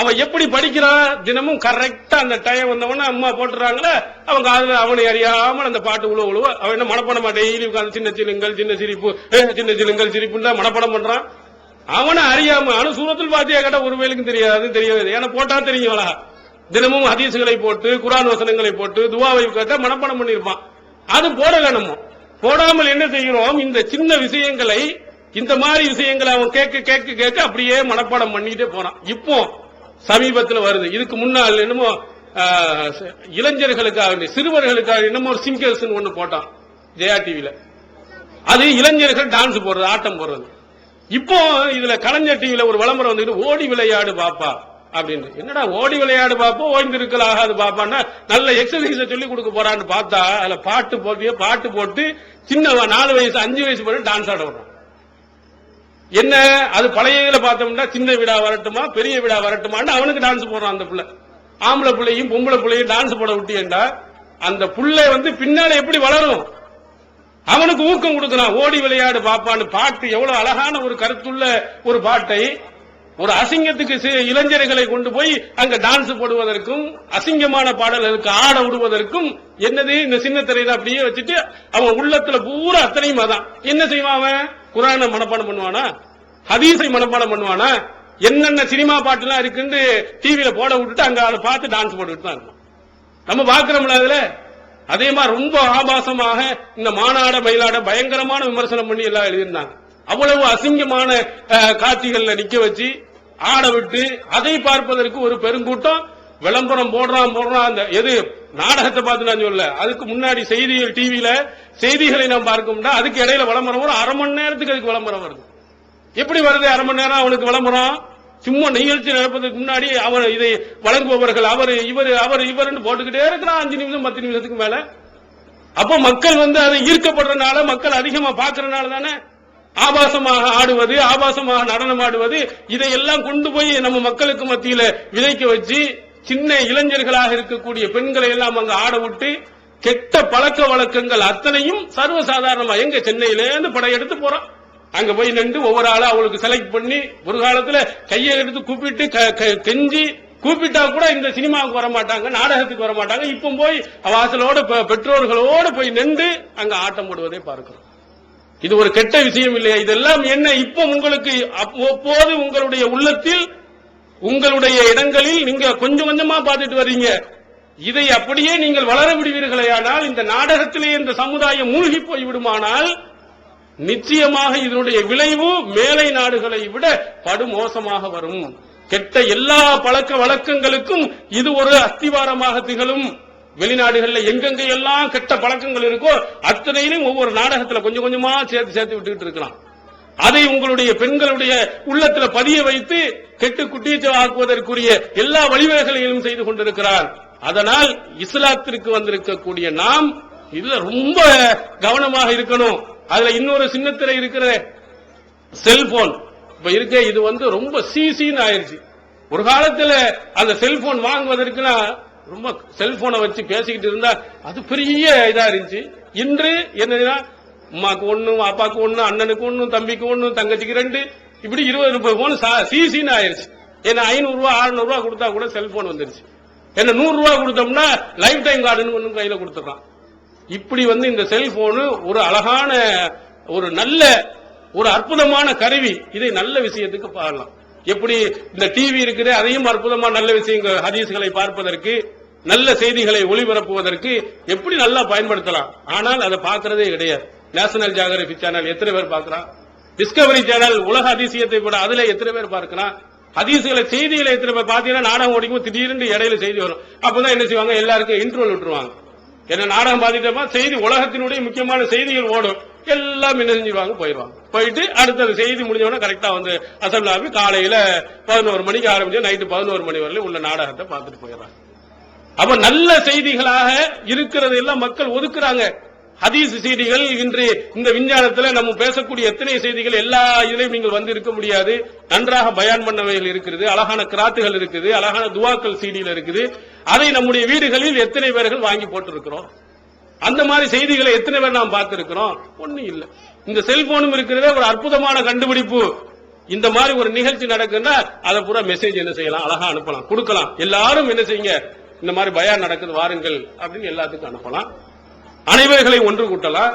அவன் எப்படி படிக்கிறான்? தினமும் கரெக்டா அந்த டைம் வந்தவன அம்மா போட்டுறாங்களே, அவன் காதுல அவனை அறியாமல் அந்த பாட்டு உழுவ அவன் என்ன மனப்படம் டெய்லி உட்காந்து சின்ன சிலுங்கள் சின்ன சிரிப்பு சின்ன சிலுங்கள் சிரிப்புன்னு மனப்படம் பண்றான். அவனை அறியாம சூரத்துல் பாத்தியா கேட்டா ஒரு வேலைக்கும் தெரியாது. ஏன்னா போட்டா தெரியுங்களா? தினமும் ஹதீசுகளை போட்டு குர்ஆன் வசனங்களை போட்டு துவாவை கேட்டா மனப்படம் பண்ணிருப்பான். அது போடல. நம்ம போடாமல் என்ன செய்கிறோம்? இந்த சின்ன விஷயங்களை, இந்த மாதிரி விஷயங்களை அவன் கேட்க கேட்க கேட்க அப்படியே மனப்பாடம் பண்ணிட்டே போறான். இப்போ சமீபத்தில் வருது. இதுக்கு முன்னால் என்னமோ இளைஞர்களுக்காக சிறுவர்களுக்காக என்னமோ ஒரு சிங்கர்ஸ் ஒண்ணு போட்டான் ஜெயா டிவில. அது இளைஞர்கள் டான்ஸ் போடுறது, ஆட்டம் போடுறது. இப்போ இதுல கலைஞர் டிவில ஒரு விளம்பரம் வந்துட்டு ஓடி விளையாடு பாப்பா அப்படின்னு. என்னடா ஓடி விளையாடு பாப்பா, ஓய்ந்திருக்கல் ஆகாது பாப்பான்னா நல்ல எக்ஸசைஸ சொல்லி கொடுக்க போறான்னு பார்த்தா அதுல பாட்டு போட்டு சின்ன 4 வயசு 5 வயசு போய் டான்ஸ் ஆட விடுறான். என்ன அது பழைய இதுல பார்த்தோம்னா சின்ன விடா வரட்டுமா பெரிய விடா வரட்டுமான்னு அவனுக்கு டான்ஸ் போடுறான். அந்த புள்ள ஆம்பளை பிள்ளையும் பொம்பளை பிள்ளையும் டான்ஸ் போட விட்டியண்டா அந்த புள்ளை பின்னால எப்படி வளரும்? அவனுக்கு ஊக்கம் கொடுக்கிறான். ஓடி விளையாடு பாப்பான்னு பாட்டு எவ்வளவு அழகான ஒரு கருத்துள்ள ஒரு பாட்டை ஒரு அசிங்கத்துக்கு இளைஞர்களை கொண்டு போய் அங்க டான்ஸ் போடுவதற்கும் அசிங்கமான பாடல்களுக்கு ஆட விடுவதற்கும் என்னது இந்த சின்ன திரையில அப்படியே வச்சுட்டு அவன் உள்ளத்துல பூரா அத்தனையும் அதான். என்ன செய்வான்? அவன் குர்ஆனை மனப்பாடம் பண்ணுவானா? ஹதீஸை மனப்பாடம் பண்ணுவானா? என்னென்ன சினிமா பாட்டுலாம் இருக்குன்னு டிவியில போட விட்டுட்டு அங்க அதை பார்த்து டான்ஸ் போட்டுட்டு தான் இருக்கும். நம்ம பாக்குறோம்ல அதுல. அதே மாதிரி ரொம்ப ஆபாசமாக இந்த மாநாட மயிலாட பயங்கரமான விமர்சனம் பண்ணி எல்லாம் எழுதியிருந்தாங்க. அவ்வளவு அசிங்கமான காட்சிகள்ல நிக்க வச்சு ஆட விட்டு அதை பார்ப்பதற்கு ஒரு பெருங்கூட்டம் விளம்பரம் போடுறான். அந்த எது நாடகத்தை பார்த்து நான் சொல்ல, அதுக்கு முன்னாடி செய்திகள் டிவியில செய்திகளை நாம் பார்க்கணும்னா அதுக்கு இடையில விளம்பரம் வரும். 1/2 மணி நேரத்துக்கு அதுக்கு விளம்பரம் வருது. எப்படி வருது 1/2 மணி நேரம் அவனுக்கு விளம்பரம்? சும்மா நிகழ்ச்சி நடப்பதற்கு முன்னாடி அவர் இதை வழங்குபவர்கள் அவர் இவர்னு போட்டுக்கிட்டே இருக்கிறான் 5 நிமிஷம் 10 நிமிஷத்துக்கு மேல. அப்ப மக்கள் அதை ஈர்க்கப்படுறதுனால, மக்கள் அதிகமா பாக்குறதுனால தானே ஆபாசமாக ஆடுவது, ஆபாசமாக நடனம் ஆடுவது, இதையெல்லாம் கொண்டு போய் நம்ம மக்களுக்கு மத்தியில விதைக்க வச்சு சின்ன இளைஞர்களாக இருக்கக்கூடிய பெண்களை எல்லாம் அங்க ஆட விட்டு கெட்ட பழக்க வழக்கங்கள் அத்தனையும் சர்வசாதாரணமா எங்க சென்னையில இருந்து படையெடுத்து போறான். அங்க போய் நின்று ஒவ்வொரு ஆளா அவளுக்கு செலக்ட் பண்ணி ஒரு காலத்துல கையை எடுத்து கூப்பிட்டு கெஞ்சி கூப்பிட்டா கூட இந்த சினிமாவுக்கு வர மாட்டாங்க, நாடகத்துக்கு வர மாட்டாங்க. இப்ப போய் வாசலோட பெற்றோர்களோடு போய் நின்று அங்க ஆட்டம் போடுவதை பார்க்கிறோம். இது ஒரு கெட்ட விஷயம் இல்லையா? இதெல்லாம் என்ன இப்ப உங்களுக்கு அப்போது உங்களுடைய உள்ளத்தில் உங்களுடைய இடங்களில் நீங்க கொஞ்சம் கொஞ்சமா பார்த்துட்டு வர்றீங்க. இதை அப்படியே நீங்கள் வளர விடுவீர்களேயானால், இந்த நாடகத்திலே இந்த சமுதாயம் மூழ்கி போய் விடுமானால் நிச்சயமாக இதனுடைய விளைவு மேலை நாடுகளை விட படுமோசமாக வரும். கெட்ட எல்லா பழக்க வழக்கங்களுக்கும் இது ஒரு அஸ்திவாரமாக திகழும். வெளிநாடுகளில் எங்கெங்க எல்லாம் கெட்ட பழக்கங்கள் இருக்கோ அத்தனையிலும் ஒவ்வொரு நாடகத்துல கொஞ்சம் கொஞ்சமா சேர்த்து விட்டுக்கிட்டு இருக்கலாம். அதை உங்களுடைய பெண்களுடைய உள்ளத்துல பதிய வைத்து கெட்டு குட்டிச்சவாக்குவதற்குரிய எல்லா வழிவகைகளையும் செய்து கொண்டிருக்கிறார். அதனால் இஸ்லாத்திற்கு வந்திருக்கக்கூடிய நாம் இதுல ரொம்ப கவனமாக இருக்கணும். அதுல இன்னொரு சின்னத்திரை இருக்கிற செல்போன் இப்ப இருக்க இது ரொம்ப சிசின்னு ஆயிருச்சு. ஒரு காலத்துல அந்த செல்போன் வாங்குவதற்குனா ரொம்ப செல்போனை வச்சு பேசிக்கிட்டு இருந்தா அது பெரிய இதா இருந்துச்சு. இன்று என்னன்னா அம்மாக்கு ஒண்ணு, அப்பாக்கு ஒண்ணு, அண்ணனுக்கு ஒண்ணு, தம்பிக்கு ஒண்ணு, தங்கச்சிக்கு 2, இப்படி 20-30 போன் சிசின்னு ஆயிருச்சு. ஏன்னா 500 ரூபாய் 600 ரூபாய் கொடுத்தா கூட செல்போன் வந்துருச்சு. என்ன 100 ரூபாய் கொடுத்தோம்னா லைஃப் டைம் கார்டுன்னு ஒண்ணு கையில கொடுத்துறான். இப்படி இந்த செல்போனு ஒரு அழகான ஒரு நல்ல ஒரு அற்புதமான கருவி. இதை நல்ல விஷயத்துக்கு பாடலாம். எப்படி இந்த டிவி இருக்குது, அதையும் அற்புதமான நல்ல விஷயங்கள் ஹதீஸ்களை பார்ப்பதற்கு, நல்ல செய்திகளை ஒளிபரப்புவதற்கு எப்படி நல்லா பயன்படுத்தலாம். ஆனால் அதை பார்க்கறதே கிடையாது. நேஷனல் ஜியோகிராபி சேனல் எத்தனை பேர் பார்க்கிறான்? டிஸ்கவரி சேனல் உலக அதிசயத்தை கூட அதுல எத்தனை பேர் பார்க்கிறான்? ஹதீஸ்களை செய்திகளை எத்தனை பேர் பாத்தீங்கன்னா நாடகம் ஓடிக்கும் திடீர்னு இடையில செய்தி வரும். அப்பதான் என்ன செய்வாங்க, எல்லாருக்கும் இன்ட்ரோல் விட்டுருவாங்க. என்ன நாடகம் பாத்துட்டோமா செய்தி உலகத்தினுடைய முக்கியமான செய்திகள் ஓடும், எல்லாம் என்ன செஞ்சிருவாங்க, போயிட்டு அடுத்த செய்தி முடிஞ்சவொடனே கரெக்டா அசம்பிளாவி காலையில 11 மணிக்கு ஆரம்பிச்சு நைட்டு 11 மணி வரையிலும் உள்ள நாடகத்தை பார்த்துட்டு போயிடுறாங்க. அப்ப நல்ல செய்திகளாக இருக்கிறது எல்லாம் மக்கள் ஒதுக்குறாங்க. ஹதீஸ் செய்திகள் இன்று இந்த விஞ்ஞானத்துல நம்ம பேசக்கூடிய எத்தனை செய்திகள் எல்லா இதுலையும் நீங்கள் இருக்க முடியாது. நன்றாக பயான் பண்ணவைகள் இருக்குது, அழகான கிராத்துகள் இருக்குது, அழகான துவாக்கள் சீடியில் இருக்குது. அதை நம்முடைய வீடுகளில் எத்தனை பேர்கள் வாங்கி போட்டிருக்கிறோம்? அந்த மாதிரி செய்திகளை எத்தனை பேர் நாம் பார்த்திருக்கிறோம்? ஒன்னும் இல்ல. இந்த செல்போனும் இருக்கிறதே ஒரு அற்புதமான கண்டுபிடிப்பு. இந்த மாதிரி ஒரு நிகழ்ச்சி நடக்குன்னா அதை பூரா மெசேஜ் என்ன செய்யலாம், அழகா அனுப்பலாம், கொடுக்கலாம். எல்லாரும் என்ன செய்யுங்க, இந்த மாதிரி பயான் நடக்குது வாருங்கள் அப்படின்னு எல்லாத்துக்கும் அனுப்பலாம். அனைவர்களை ஒன்று கூட்டலாம்.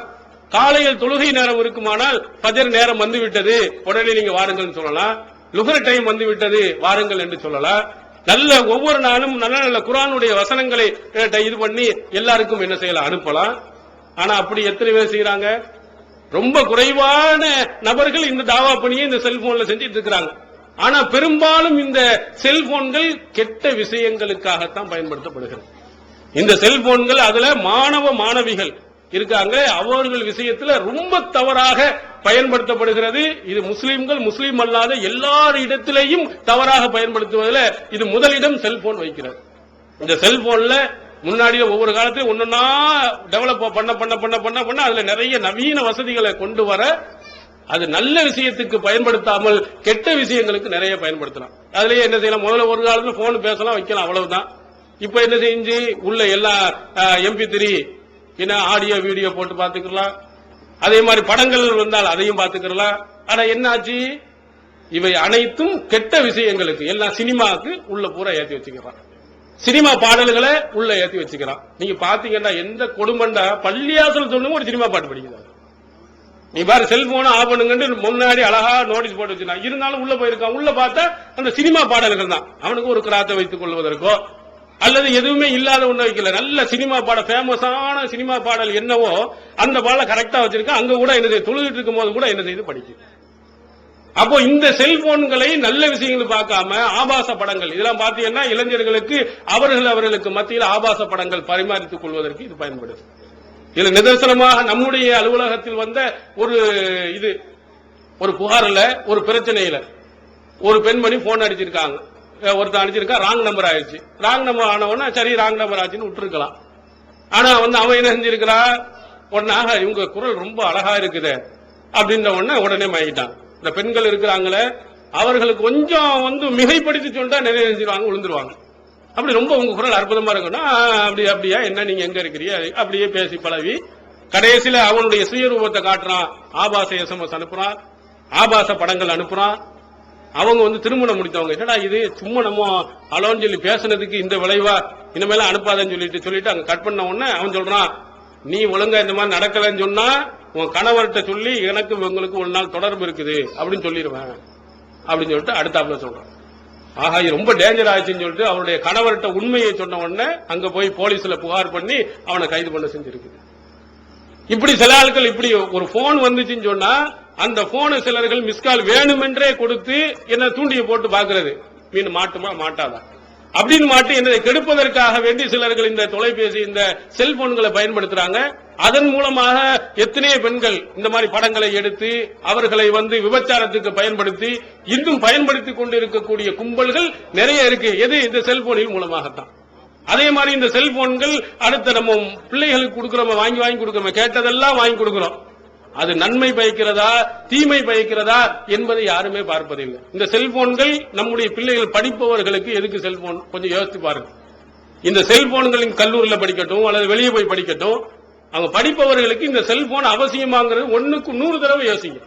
காலையில் தொழுகை நேரம் இருக்குமானால் ஃபஜர் நேரம் வந்துவிட்டது, உடனே நீங்க வாருங்கள் சொல்லலாம். லுகர் டைம் வந்துவிட்டது, வாருங்கள் என்று சொல்லலாம். நல்ல ஒவ்வொரு நாளும் நல்ல நல்ல குர்ஆனுடைய வசனங்களை இது பண்ணி எல்லாருக்கும் என்ன செய்யலாம், அனுப்பலாம். ஆனா அப்படி எத்தனை பேர் செய்யறாங்க? ரொம்ப குறைவான நபர்கள் இந்த தாவா பணியை இந்த செல்போன்ல செஞ்சிட்டு இருக்கிறாங்க. ஆனா பெரும்பாலும் இந்த செல்போன்கள் கெட்ட விஷயங்களுக்காகத்தான் பயன்படுத்தப்படுகிறது. இந்த செல்போன்கள் அதுல மாணவ மாணவிகள் இருக்காங்க, அவர்கள் விஷயத்துல ரொம்ப தவறாக பயன்படுத்தப்படுகிறது. இது முஸ்லிம்கள் முஸ்லீம் அல்லாத எல்லார் இடத்திலேயும் தவறாக பயன்படுத்துவதில் இது முதலிடம் செல்போன் வைக்கிறது. இந்த செல்போன்ல முன்னாடி ஒவ்வொரு காலத்திலும் ஒன்னொன்னா டெவலப் பண்ண பண்ண பண்ண பண்ண பண்ண அதுல நிறைய நவீன வசதிகளை கொண்டு வர அது நல்ல விஷயத்துக்கு பயன்படுத்தாமல் கெட்ட விஷயங்களுக்கு நிறைய பயன்படுத்தலாம். அதுலயே என்ன செய்யலாம், முதல்ல ஒரு காலத்துல போன் பேசலாம் வைக்கலாம், அவ்வளவுதான். இப்ப என்ன செஞ்சு உள்ள எல்லா MP3 என்ன ஆடியோ வீடியோ போட்டு பாத்துக்கலாம். அதே மாதிரி படங்கள் வந்தால் அதையும் பாத்துக்கலாம். ஆனா என்ன ஆச்சு, இவை அனைத்தும் கெட்ட விஷயங்களுக்கு எல்லாம் சினிமாவுக்கு உள்ள பூரா ஏற்றி வச்சுக்கிறான். சினிமா பாடல்களை உள்ள ஏற்றி வச்சுக்கிறான். நீங்க பாத்தீங்கன்னா எந்த கொடுமண்டா பள்ளியாசல் சொல்லுங்க ஒரு சினிமா பாட்டு படிக்கிறார். நீ பாரு செல்போனை ஆஃப் பண்ணுங்கன்னு முன்னாடி அழகா நோட்டீஸ் போட்டு வச்சுனா இருந்தாலும் உள்ள போயிருக்கான். உள்ள பார்த்தா அந்த சினிமா பாடல்கள் தான். அவனுக்கு ஒரு கிராத்தை வைத்துக் கொள்வதற்கோ அல்லது எதுவுமே இல்லாத ஒண்ணு வைக்கல. நல்ல சினிமா பாடல், ஃபேமஸான சினிமா பாடல் என்னவோ அந்த பாடலை கரெக்டா வச்சிருக்க. அங்க கூட என்ன செய்ய, தொழுகிட்டு இருக்கும் போது கூட என்ன செய்து படிக்கும். அப்போ இந்த செல்போன்களை நல்ல விஷயங்கள் பார்க்காம ஆபாச படங்கள் இதெல்லாம் பாத்தீங்கன்னா இளைஞர்களுக்கு அவர்களுக்கு மத்தியில் ஆபாச படங்கள் பரிமாறித்துக் கொள்வதற்கு இது பயன்படுது. இதுல நிதர்சனமாக நம்முடைய அலுவலகத்தில் வந்த ஒரு புகார்ல ஒரு பிரச்சனையில ஒரு பெண்மணி போன் அடிச்சிருக்காங்க. ஒருத்தர் அடிச்சிருக்கா, ராங் நம்பர் ஆயிடுச்சு. ராங் நம்பர் ஆனவொன்னா சரி ராங் நம்பர் ஆச்சுன்னு விட்டுருக்கலாம். ஆனா அவன் என்ன செஞ்சிருக்கிறா, உடனாக இவங்க குரல் ரொம்ப அழகா இருக்குது அப்படின்ற உடனே மாறிட்டான். இந்த பெண்கள் இருக்கிறாங்களே அவர்களுக்கு கொஞ்சம் மிகைப்படுத்தி சொல்லிட்டா நிறைய செஞ்சிருவாங்க, விழுந்துருவாங்க. அப்படி ரொம்ப உங்க குரல் அற்புதமா இருக்குன்னா அப்படியா என்ன நீங்க எங்க இருக்கிறீங்க அப்படியே பேசி பழவி கடைசியில அவனுடைய சுயரூபத்தை காட்டுறான். ஆபாச SMS அனுப்புறான், ஆபாச படங்கள் அனுப்புறான். அவங்க திருமணம் முடித்தவங்க, என்னடா இது சும்மா நம்ம அலோன்னு சொல்லி பேசுனதுக்கு இந்த விளைவா, இனிமேல அனுப்பாதன்னு சொல்லிட்டு அங்க கட் பண்ண உடனே அவன் சொல்றான், நீ ஒழுங்கா இந்த மாதிரி நடக்கலன்னு சொன்னா உன் கணவர்கிட்ட சொல்லி எனக்கு உங்களுக்கு ஒரு நாள் தொடர்பு இருக்குது அப்படின்னு சொல்லிடுவேன் அப்படின்னு சொல்லிட்டு அடுத்தாப்புல சொல்றான். ஆஹா இது ரொம்ப டேஞ்சர் ஆயிடுச்சுன்னு சொல்லிட்டு அவருடைய கணவர்கிட்ட உண்மையை சொன்ன உடனே அங்க போய் போலீஸ்ல புகார் பண்ணி அவனை கைது பண்ண செஞ்சிருக்குது. இப்படி சில ஆட்கள் இப்படி ஒரு போன் வந்துச்சுன்னு சொன்னா அந்த போனை சிலர்கள் மிஸ்கால் வேணுமென்றே கொடுத்து என்ன தூண்டிய போட்டு பாக்குறது, மீன் மாட்டுமா மாட்டாதா அப்படின்னு மாட்டு என்னை கெடுப்பதற்காக வேண்டி சிலர்கள் இந்த தொலைபேசி இந்த செல்போன்களை பயன்படுத்துறாங்க. அதன் மூலமாக எத்தனையோ பெண்கள் இந்த மாதிரி படங்களை எடுத்து அவர்களை விபச்சாரத்துக்கு பயன்படுத்தி இன்னும் பயன்படுத்திக் கொண்டிருக்கக்கூடிய கும்பல்கள் நிறைய இருக்கு. எது? இந்த செல்போனின் மூலமாகத்தான். அதே மாதிரி இந்த செல்போன்கள் அடுத்த நம்ம பிள்ளைகளுக்கு கொடுக்கிறோம், வாங்கி கொடுக்கிறோம், கேட்டதெல்லாம் வாங்கி கொடுக்கிறோம். அது நன்மை பயக்கிறதா தீமை பயக்கிறதா என்பதை யாருமே பார்ப்பதில்லை. இந்த செல்போன்கள் நம்முடைய பிள்ளைகள் படிப்பவர்களுக்கு எதுக்கு செல்போன் கொஞ்சம் யோசித்து பாருங்க. இந்த செல்போன்களின் கல்லூரியில் படிக்கட்டும் அல்லது வெளியே போய் படிக்கட்டும், அவங்க படிப்பவர்களுக்கு இந்த செல்போன் அவசியமாங்கிறது 1க்கு 100 தடவை யோசிங்க.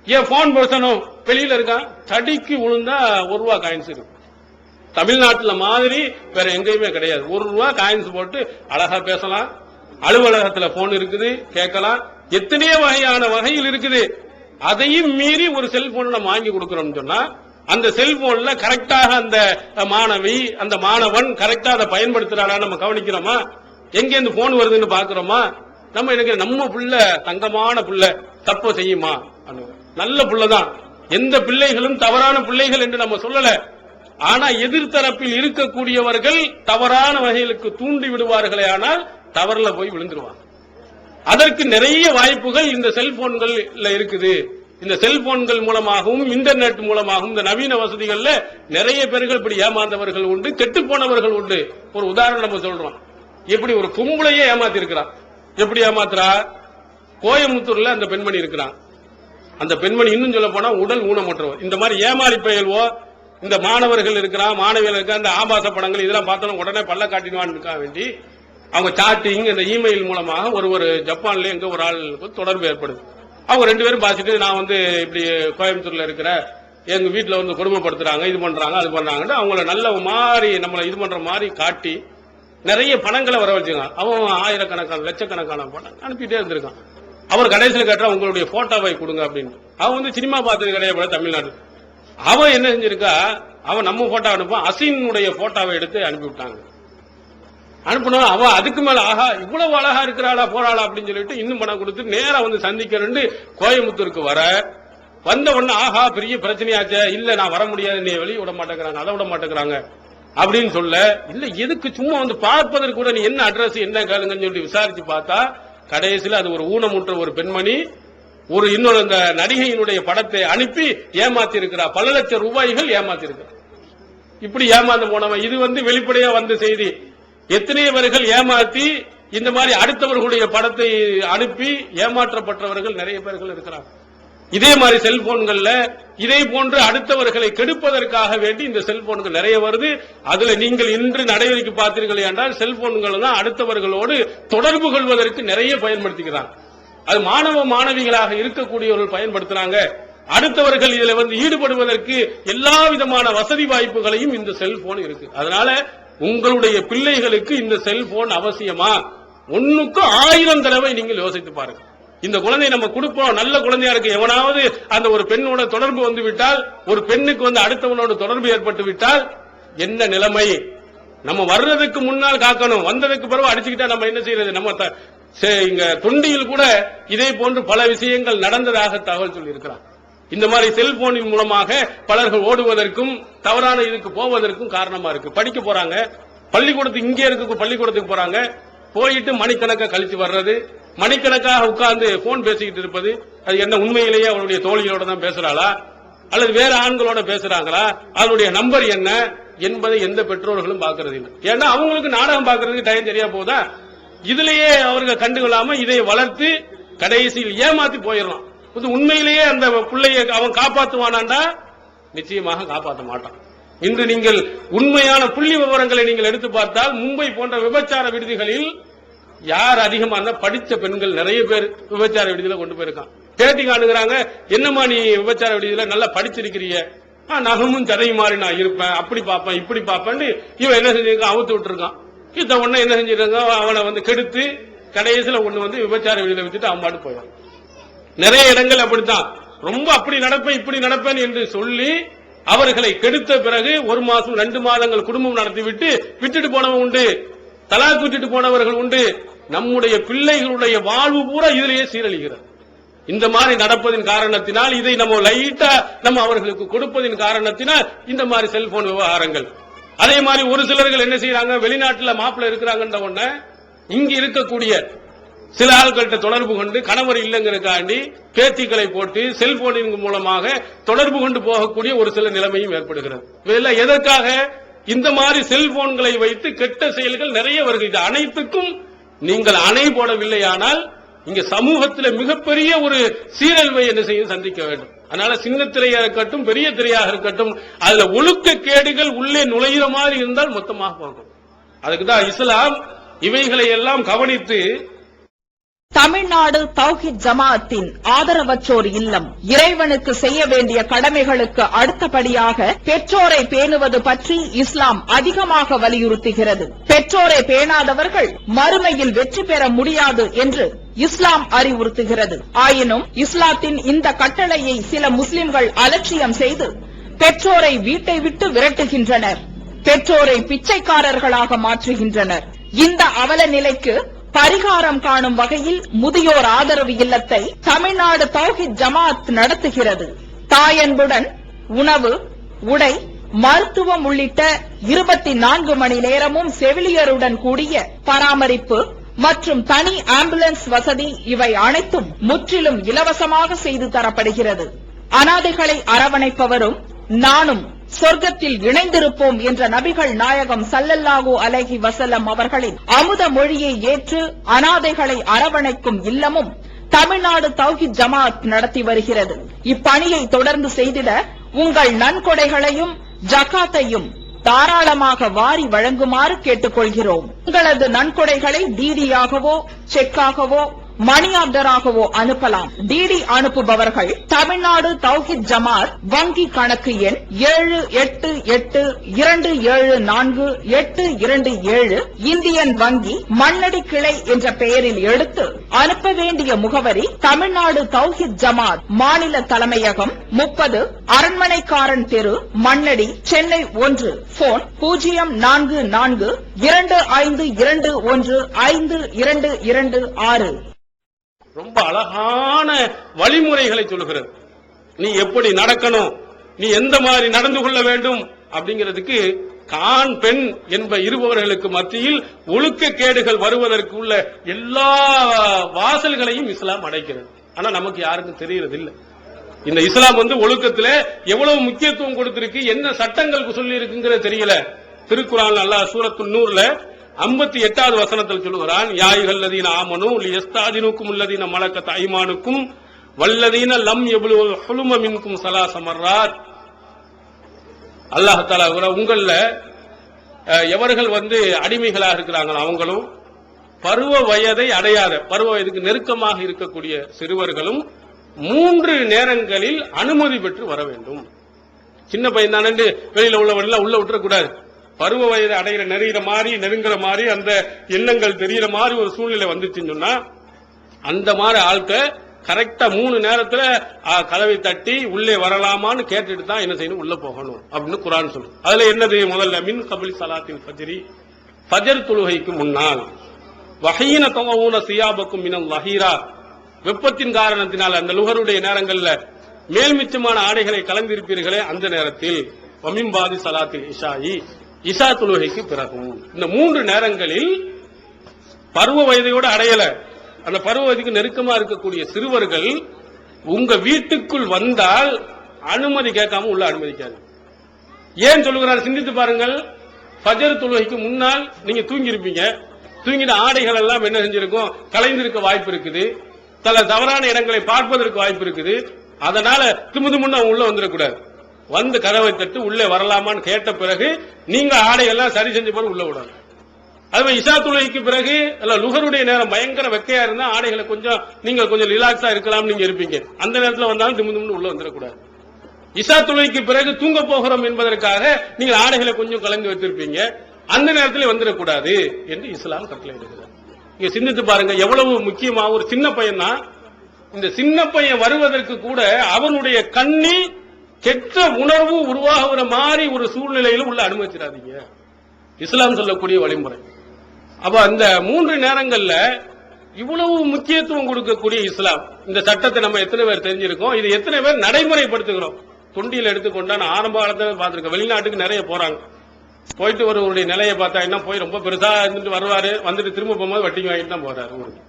ஏன் போன் பேசணும்? வெளியில இருக்கான், தடிக்கு விழுந்தா ₹1 காயின்ஸ் இருக்கு. தமிழ்நாட்டில் மாதிரி வேற எங்கேயுமே கிடையாது. ₹1 காயின்ஸ் போட்டு அழகா பேசலாம். அலுவலகத்தில் போன் இருக்குது, கேட்கலாம். எத்தனையோ வகையான வகையில் இருக்குது. அதையும் மீறி ஒரு செல்போன் நம்ம வாங்கி கொடுக்கிறோம் சொன்னா அந்த செல்போன்ல கரெக்டாக அந்த மாணவி அந்த மாணவன் கரெக்டா அதை பயன்படுத்துறாரா நம்ம கவனிக்கிறோமா? எங்க இருந்து போன் வருதுன்னு பாக்குறோமா? நம்ம எனக்கு நம்ம பிள்ளை தங்கமான பிள்ளை தப்பு செய்யுமா? நல்ல பிள்ளைதான். எந்த பிள்ளைகளும் தவறான பிள்ளைகள் என்று நம்ம சொல்லல. ஆனா எதிர்த்தரப்பில் இருக்கக்கூடியவர்கள் தவறான வகைகளுக்கு தூண்டி விடுவார்களே, ஆனால் தவறுல போய் விழுந்துருவாங்க. அதற்கு நிறைய வாய்ப்புகள் இந்த செல்போன்கள் இருக்குது. இந்த செல்போன்கள் மூலமாகவும் இன்டர்நெட் மூலமாகவும் இந்த நவீன வசதிகள்ல நிறைய பேர்கள் இப்படி ஏமாந்தவர்கள் உண்டு, கெட்டு போனவர்கள் உண்டு. ஒரு உதாரணம் நம்ம சொல்றோம். எப்படி ஒரு கும்பலையே ஏமாத்தி இருக்கிறான். எப்படி ஏமாத்துறா? கோயம்புத்தூர்ல அந்த பெண்மணி இருக்கிறான். அந்த பெண்மணி இன்னும் சொல்ல போனா உடல் ஊனமுற்றவர். இந்த மாதிரி ஏமாறி பயல்வோ இந்த மாணவர்கள் இருக்கிறான், மாணவிகள் இருக்க அந்த ஆபாச படங்கள் இதெல்லாம் பார்த்தோம் உடனே பல்ல காட்டிடுவான்னு வேண்டி அவங்க சாட்டிங் இந்த இமெயில் மூலமாக ஒரு ஜப்பான்ல எங்க ஒரு ஆளுக்கு தொடர்பு ஏற்படுது. அவங்க 2 பேரும் பாத்துட்டு நான் இப்படி கோயம்புத்தூர்ல இருக்கிற எங்க வீட்டுல கொடுமைப்படுத்துறாங்க, இது பண்றாங்க, அது பண்றாங்கன்னு அவங்கள நல்ல மாதிரி நம்மள இது பண்ற மாதிரி காட்டி நிறைய பணங்களை வரவழைச்சிருக்கான். அவன் ஆயிரக்கணக்கான லட்சக்கணக்கான பணம் அனுப்பிட்டே இருந்திருக்கான். அவர் கடைசியில் கேட்டா உங்களுடைய போட்டோவை கொடுங்க அப்படின்னு. அவன் சினிமா பார்த்தது கிடையாது தமிழ்நாடு. அவன் என்ன செஞ்சிருக்கா, அவன் நம்ம போட்டோ அனுப்பான், அசினுடைய போட்டோவை எடுத்து அனுப்பிவிட்டாங்க. அனுப்பினா அவ அதுக்கு மேல ஆஹா இவ்வளவு அழகா இருக்கிறாளா போறாளா அப்படின்னு சொல்லிட்டு இன்னும் பணம் கொடுத்து நேரா சந்திக்க கோயம்புத்தூருக்கு வந்த உடனே ஆஹா பெரிய பிரச்சனையாச்சே, இல்ல நான் வர முடியாது, நீ வெளியே விட மாட்டேங்கிறாங்க, அதை விட மாட்டேங்கிறாங்க அப்படின்னு சொல்ல, இல்ல எதுக்கு சும்மா பார்ப்பதற்கு கூட நீ என்ன அட்ரஸ் என்ன கேளுங்கன்னு சொல்லி விசாரிச்சு பார்த்தா கடைசியில் அது ஒரு ஊனமுற்ற ஒரு பெண்மணி இன்னொரு அந்த நடிகையினுடைய படத்தை அனுப்பி ஏமாத்தி இருக்கிறா. பல லட்சம் ரூபாய்கள் ஏமாத்தி இருக்கிறார். இப்படி ஏமாந்து போனவன் இது வெளிப்படையா வந்த செய்தி. எத்தனையோ பேர்கள் ஏமாத்தி இந்த மாதிரி அடுத்தவர்களுடைய படத்தை அனுப்பி ஏமாற்றப்பட்டவர்கள் நிறைய பேர்கள் இருக்கிறார். இதே மாதிரி செல்போன்கள்ல இதே போன்று அடுத்தவர்களை கெடுப்பதற்காக வேண்டி இந்த செல்போன்கள் நிறைய வருது. அதுல நீங்கள் இன்று நடைமுறைக்கு பார்த்தீர்கள் என்றால் செல்போன்கள் தான் அடுத்தவர்களோடு தொடர்பு கொள்வதற்கு நிறைய பயன்படுத்திக்கிறாங்க. அது மாணவ மாணவிகளாக இருக்கக்கூடியவர்கள் பயன்படுத்துறாங்க. அடுத்தவர்கள் இதுல ஈடுபடுவதற்கு எல்லா விதமான வசதி வாய்ப்புகளையும் இந்த செல்போன் இருக்கு. அதனால உங்களுடைய பிள்ளைகளுக்கு இந்த செல்போன் அவசியமா? 1க்கு 1000 தடவை நீங்கள் யோசித்து பாருங்க. இந்த குழந்தை நம்ம கொடுப்போம், நல்ல குழந்தையா இருக்கு, எவனாவது அந்த ஒரு பெண்ணோட தொடர்பு விட்டால், ஒரு பெண்ணுக்கு அடுத்தவனோட தொடர்பு ஏற்பட்டு விட்டால் என்ன நிலைமை? நம்ம வர்றதுக்கு முன்னால் காக்கணும், வந்ததுக்கு பிறகு அடிச்சுக்கிட்டா நம்ம என்ன செய்யறது? நம்ம இங்க தொண்டியில் கூட இதே போன்று பல விஷயங்கள் நடந்ததாக தகவல் சொல்லி இருக்கிறார். இந்த மாதிரி செல்போனின் மூலமாக பலர்கள் ஓடுவதற்கும் தவறான இதுக்கு போவதற்கும் காரணமா இருக்கு. படிக்க போறாங்க, பள்ளிக்கூடத்துக்கு இங்கே இருக்க பள்ளிக்கூடத்துக்கு போறாங்க, போயிட்டு மணிக்கணக்காக கழிச்சு வர்றது, மணிக்கணக்காக உட்கார்ந்து போன் பேசிக்கிட்டு இருப்பது. அது என்ன உண்மையிலேயே அவருடைய தோழிகளோட தான் பேசுறாளா அல்லது வேற ஆண்களோட பேசுறாங்களா, அவருடைய நம்பர் என்ன என்பதை எந்த பெற்றோர்களும் பார்க்கறது இல்லை. ஏன்னா அவங்களுக்கு நாடகம் பார்க்கறதுக்கு டைம் சரியா போதா, இதுலயே அவர்கள் கண்டுகொள்ளாம இதை வளர்த்து கடைசியில் ஏமாத்தி போயிடலாம். உண்மையிலேயே அந்த பிள்ளையை அவன் காப்பாற்றுவானாண்டா நிச்சயமாக காப்பாற்ற மாட்டான். இன்று நீங்கள் உண்மையான புள்ளி விவரங்களை நீங்கள் எடுத்து பார்த்தால் மும்பை போன்ற விபச்சார விடுதிகளில் யார் அதிகமான படித்த பெண்கள் நிறைய பேர் விபச்சார விடுதியில கொண்டு போயிருக்கான். பேட்டி காணுகிறாங்க, என்னமா நீ விபச்சார விடுதியில நல்லா படிச்சிருக்கிறிய, நகமும் சதையும் மாறி நான் இருப்பேன், அப்படி பார்ப்பேன் இப்படி பார்ப்பேன். இவன் என்ன செஞ்சிருக்கான், அவுத்து விட்டுருக்கான். இந்த உடனே என்ன செஞ்சிருக்காங்க, அவனை கெடுத்து கடைசியில் ஒண்ணு விபச்சார விடுதியில வச்சுட்டு அவன் பாட்டு போயிடும். நிறைய இடங்கள் அப்படித்தான். ரொம்ப அப்படி நடப்பேன் இப்படி நடப்பேன் என்று சொல்லி அவர்களை கெடுத்த பிறகு 1 மாசம் 2 மாதங்கள் குடும்பம் நடத்திவிட்டு விட்டுட்டு போனவன் உண்டு, தலாக்கு விட்டுட்டு போனவர்கள் உண்டு. நம்முடைய பிள்ளைகளுடைய வாழ்வு பூரா இதிலேயே சீரழிகிறது. இந்த மாதிரி நடப்பதின் காரணத்தினால், இதை நம்ம லைட்டா நம்ம அவர்களுக்கு கொடுப்பதின் காரணத்தினால் இந்த மாதிரி செல்போன் விவகாரங்கள். அதே மாதிரி ஒரு சிலர்கள் என்ன செய்யறாங்க, வெளிநாட்டுல மாப்பிள்ள இருக்கிறாங்கன்ற உடனே இங்க இருக்கக்கூடிய சில ஆட்கள்கிட்ட தொடர்பு கொண்டு கணவர் இல்லைங்கிறதுக்காண்டி பேத்திகளை போட்டு செல்போனின் மூலமாக தொடர்பு கொண்டு போகக்கூடிய ஒரு சில நிலைமையும் ஏற்படுகிறது. இதெல்லாம் எதற்காக? இந்த மாதிரி செல்போன்களை வைத்து கெட்ட செயல்கள் நிறைய வருகிறது. அனைத்துக்கும் நீங்கள் அணை போடவில்லையானால் இங்க சமூகத்தில் மிகப்பெரிய ஒரு சீரழிவை என்ன செய்ய சந்திக்க வேண்டும். அதனால சின்ன திரையாக இருக்கட்டும் பெரிய திரையாக இருக்கட்டும், அதுல ஒழுக்க கேடுகள் உள்ளே நுழைகிற மாதிரி இருந்தால் மொத்தமாக போகும். அதுக்குதான் இஸ்லாம் இவைகளை எல்லாம் கவனித்து தமிழ்நாடு தௌஹீத் ஜமாஅத்தின் ஆதரவற்றோர் இல்லம் இறைவனுக்கு செய்ய வேண்டிய கடமைகளுக்கு அடுத்தபடியாக பெற்றோரை பேணுவது பற்றி இஸ்லாம் அதிகமாக வலியுறுத்துகிறது. பெற்றோரை பேணாதவர்கள் மறுமையில் வெற்றி பெற முடியாது என்று இஸ்லாம் அறிவுறுத்துகிறது. ஆயினும் இஸ்லாத்தின் இந்த கட்டளையை சில முஸ்லிம்கள் அலட்சியம் செய்து பெற்றோரை வீட்டை விட்டு விரட்டுகின்றனர். பெற்றோரை பிச்சைக்காரர்களாக மாற்றுகின்றனர். இந்த அவல நிலைக்கு பரிகாரம் காணும் வகையில் முதியோர் ஆதரவு இல்லத்தை தமிழ்நாடு தௌஹீத் ஜமாஅத் நடத்துகிறது. தாயன்புடன் உணவு, உடை, மருத்துவம் உள்ளிட்ட 24 மணி நேரமும் செவிலியருடன் கூடிய பராமரிப்பு மற்றும் தனி ஆம்புலன்ஸ் வசதி இவை அனைத்தும் முற்றிலும் இலவசமாக செய்து தரப்படுகிறது. அனாதைகளை அரவணைப்பவரும் நானும் சொர்க்கத்தில் இணைந்திருப்போம் என்ற நபிகள் நாயகம் ஸல்லல்லாஹு அலைஹி வஸல்லம் அவர்களின் அமுத மொழியை ஏற்று அனாதைகளை அரவணைக்கும் இல்லமும் தமிழ்நாடு தௌஹீத் ஜமாஅத் நடத்தி வருகிறது. இப்பணியை தொடர்ந்து செய்திட உங்கள் நன்கொடைகளையும் ஜகாத்தையும் தாராளமாக வாரி வழங்குமாறு கேட்டுக்கொள்கிறோம். உங்களது நன்கொடைகளை டிடியாகவோ செக்காகவோ மணி ஆர்டராகவோ அனுப்பலாம். டிடி அனுப்புபவர்கள் தமிழ்நாடு தௌஹீத் ஜமாஅத் வங்கி கணக்கு எண் 7882748227 இந்தியன் வங்கி மண்ணடி கிளை என்ற பெயரில் எடுத்து அனுப்ப வேண்டிய முகவரி தமிழ்நாடு தௌஹீத் ஜமாஅத் மாநில தலைமையகம் 30 அரண்மனைக்காரன் தெரு மண்ணடி சென்னை 1 போன் 044215215226. ரொம்ப அழகான வழிமுறைகளை சொல்லுகிறது. நீ எப்படி நடக்கணும், நீ எந்த மாதிரி நடந்து கொள்ள வேண்டும் அப்படிங்கிறதுக்கு ஆண் பெண் என்ப இருபவர்களுக்கு மத்தியில் ஒழுக்க கேடுகள் வருவதற்கு உள்ள எல்லா வாசல்களையும் இஸ்லாம் அடைக்கிறது. ஆனா நமக்கு யாருக்கும் தெரியறது இல்லை. இந்த இஸ்லாம் ஒழுக்கத்துல எவ்வளவு முக்கியத்துவம் கொடுத்திருக்கு, என்ன சட்டங்கள் சொல்லி இருக்குங்கிறது தெரியல. திருக்குர்ஆன் அல்லாஹ் சூரத்துன் நூர்ல 58வது வசனத்தில் சொல்லுகிறான், யாயுகல்லதீன ஆமனு லியஸ்தாதினுக்கும் அல்லதீன மலக்கத் ஐமானுக்கும் வல்லதீன லம் யப்லுல் ஹுலும மின்கும் ஸலாஸ மர்ராத். அல்லாஹ் தஆலா உங்கள எவர்கள் அடிமைகளாக இருக்கிறாங்களோ அவங்களும் பருவ வயதை அடையாத பருவ வயதுக்கு நெருக்கமாக இருக்கக்கூடிய சிறுவர்களும் 3 நேரங்களில் அனுமதி பெற்று வர வேண்டும். சின்ன பையன் தானே வெளியில உள்ளவர்கள் உள்ள விட்டுறக்கூடாது. பருவ வயது அடைகிற நெருங்குற மாதிரி அந்த எண்ணங்கள் தெரிகிற மாதிரி ஒரு சூழ்நிலை வந்துச்சுன்னு சொன்னா அந்த மாதிரி ஆட்க கரெக்டா 3 நேரத்துல கதவை தட்டி உள்ளே வரலாமான்னு கேட்டுட்டு தான் என்ன செய்யணும், உள்ள போகணும் அப்படின்னு குர்ஆன் சொல்லுது. அதுல என்னது, முதல்ல மின் கபிலி ஸலாத்தின் ஃபஜ்ரி, ஃபஜர் தொழுகைக்கு முன்னால், வஹீன தவஊன சியாபக்கும் மினல் லஹீரா, வெப்பத்தின் காரணத்தினால் அந்த லுஹருடைய நேரங்கள்ல மேல்மிச்சமான ஆடைகளை கலந்திருப்பீர்களே அந்த நேரத்தில், வமின்பாதி ஸலாத்தில் இஷாயி, இஷா தொழுகைக்கு பிறகும். இந்த 3 நேரங்களில் பருவ வயதையோடு அடையல, அந்த பருவ வயதுக்கு நெருக்கமா இருக்கக்கூடிய சிறுவர்கள் உங்க வீட்டுக்குள் வந்தால் அனுமதி கேட்காம உள்ள அனுமதிக்காது. ஏன் சொல்லுகிறார் சிந்தித்து பாருங்கள். ஃபஜர் தொழுகைக்கு முன்னால் நீங்க தூங்கி இருப்பீங்க, தூங்கின ஆடைகள் எல்லாம் என்ன செஞ்சிருக்கும், கலைந்திருக்க வாய்ப்பு இருக்குது, தவறான இடங்களை பார்ப்பதற்கு வாய்ப்பு இருக்குது. அதனால திமுதுமுன்னு உள்ள வந்துடக்கூடாது. கதவை தட்டு உள்ளே வரலாமான்னு கேட்ட பிறகு நீங்க ஆடைகள்லாம் சரி செஞ்ச பிறகு உள்ள விடாது. அதுவே இஷா தொழுகைக்கு பிறகு லுஹருடைய நேரம் பயங்கர வெக்கையா இருந்தா ஆடைகளை நீங்க கொஞ்சம் ரிலாக்ஸா இருக்கலாம், நீங்க இருப்பீங்க. அந்த நேரத்தில் வந்தாலும் திமுதுமுன்னு உள்ள வந்துடக்கூடாது. இஷா தொழுகைக்கு பிறகு தூங்க போகிறோம் என்பதற்காக நீங்க ஆடைகளை கொஞ்சம் கலந்து வச்சிருப்பீங்க, அந்த நேரத்தில் வந்துடக்கூடாது என்று இஸ்லாம் கட்டளையிடுகிறார். நீங்க சிந்தித்து பாருங்க எவ்வளவு முக்கியமா. ஒரு சின்ன பையன் தான், இந்த சின்ன பையன் வருவதற்கு கூட அவனுடைய கண்ணில் கெட்ட உணர்வு உருவாகிற மாதிரி ஒரு சூழ்நிலையிலும் உள்ள அனுமதிச்சிடாதீங்க, இஸ்லாம் சொல்லக்கூடிய வழிமுறை. அப்ப அந்த 3 நேரங்கள்ல இவ்வளவு முக்கியத்துவம் கொடுக்கக்கூடிய இஸ்லாம் இந்த சட்டத்தை நம்ம எத்தனை பேர் தெரிஞ்சிருக்கோம், இது எத்தனை பேர் நடைமுறைப்படுத்துகிறோம். தொண்டியில் எடுத்துக்கொண்டா நான் ஆரம்ப காலத்துல பார்த்திருக்கேன், வெளிநாட்டுக்கு நிறைய போறாங்க, போயிட்டு ஒருவருடைய நிலையை பார்த்தா என்ன போய் ரொம்ப பெருசா இருந்துட்டு வருவாரு, வந்துட்டு திரும்ப போகும்போது வட்டிக்கு வாங்கிட்டு தான் போறாரு ஊருக்கு.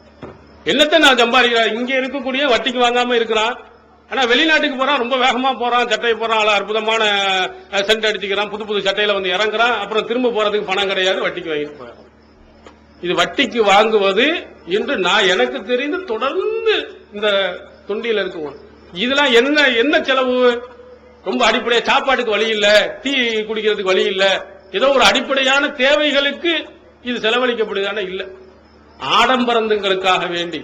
என்னத்தை நான் சம்பாதிக்கிறேன்? இங்க இருக்கக்கூடிய வட்டிக்கு வாங்காம இருக்கிறான். ஆனா வெளிநாட்டுக்கு போறான், ரொம்ப வேகமா போறான், சட்டை போறான், அற்புதமான சென்ட் அடிச்சுக்கிறான், புது புது சட்டையில வந்து இறங்குறான். அப்புறம் திரும்ப போறதுக்கு பணம் கிடையாது, வட்டிக்கு வாங்கிட்டு போறான். இது வட்டிக்கு வாங்குவது என்று நான் எனக்கு தெரிந்து தொடர்ந்து இந்த தொண்டியில் இருக்கும். இதெல்லாம் என்ன செலவு? ரொம்ப அடிப்படையா சாப்பாட்டுக்கு வழி இல்ல, டீ குடிக்கிறதுக்கு வழி இல்ல, ஏதோ ஒரு அடிப்படையான தேவைகளுக்கு இது செலவழிக்கப்படுதான இல்ல. ஆடம்பரங்களுக்காக வேண்டி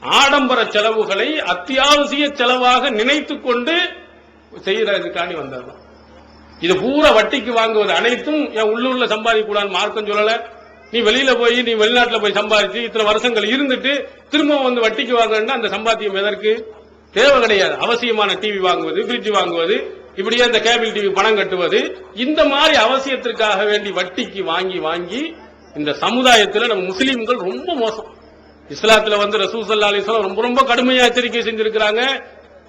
ஆடம்பர செலவுகளை அத்தியாவசிய செலவாக நினைத்துக் கொண்டு செய்யறதுக்காண்டி வந்தாங்க. இது பூரா வட்டிக்கு வாங்குவது அனைத்தும் என் உள்ளூர்ல சம்பாதிக்க கூடாது மார்க்கம் சொல்லல. நீ வெளியில போய் நீ வெளிநாட்டுல போய் சம்பாதிச்சு இத்தனை வருஷங்கள் இருந்துட்டு திரும்ப வந்து வட்டிக்கு வாங்கன்னா அந்த சம்பாத்தியம் எதற்கு? தேவை கிடையாது. அவசியமான டிவி வாங்குவது, பிரிட்ஜ் வாங்குவது, இப்படியே இந்த கேபிள் டிவி பணம் கட்டுவது, இந்த மாதிரி அவசியத்திற்காக வேண்டி வட்டிக்கு வாங்கி வாங்கி இந்த சமுதாயத்தில் நம்ம முஸ்லீம்கள் ரொம்ப மோசம். இஸ்லாத்துல வந்து ரசூல் ஸல்லல்லாஹு அலைஹி வஸல்லம் ரொம்ப ரொம்ப கடுமையா எச்சரிக்கை செஞ்சிருக்கிறாங்க.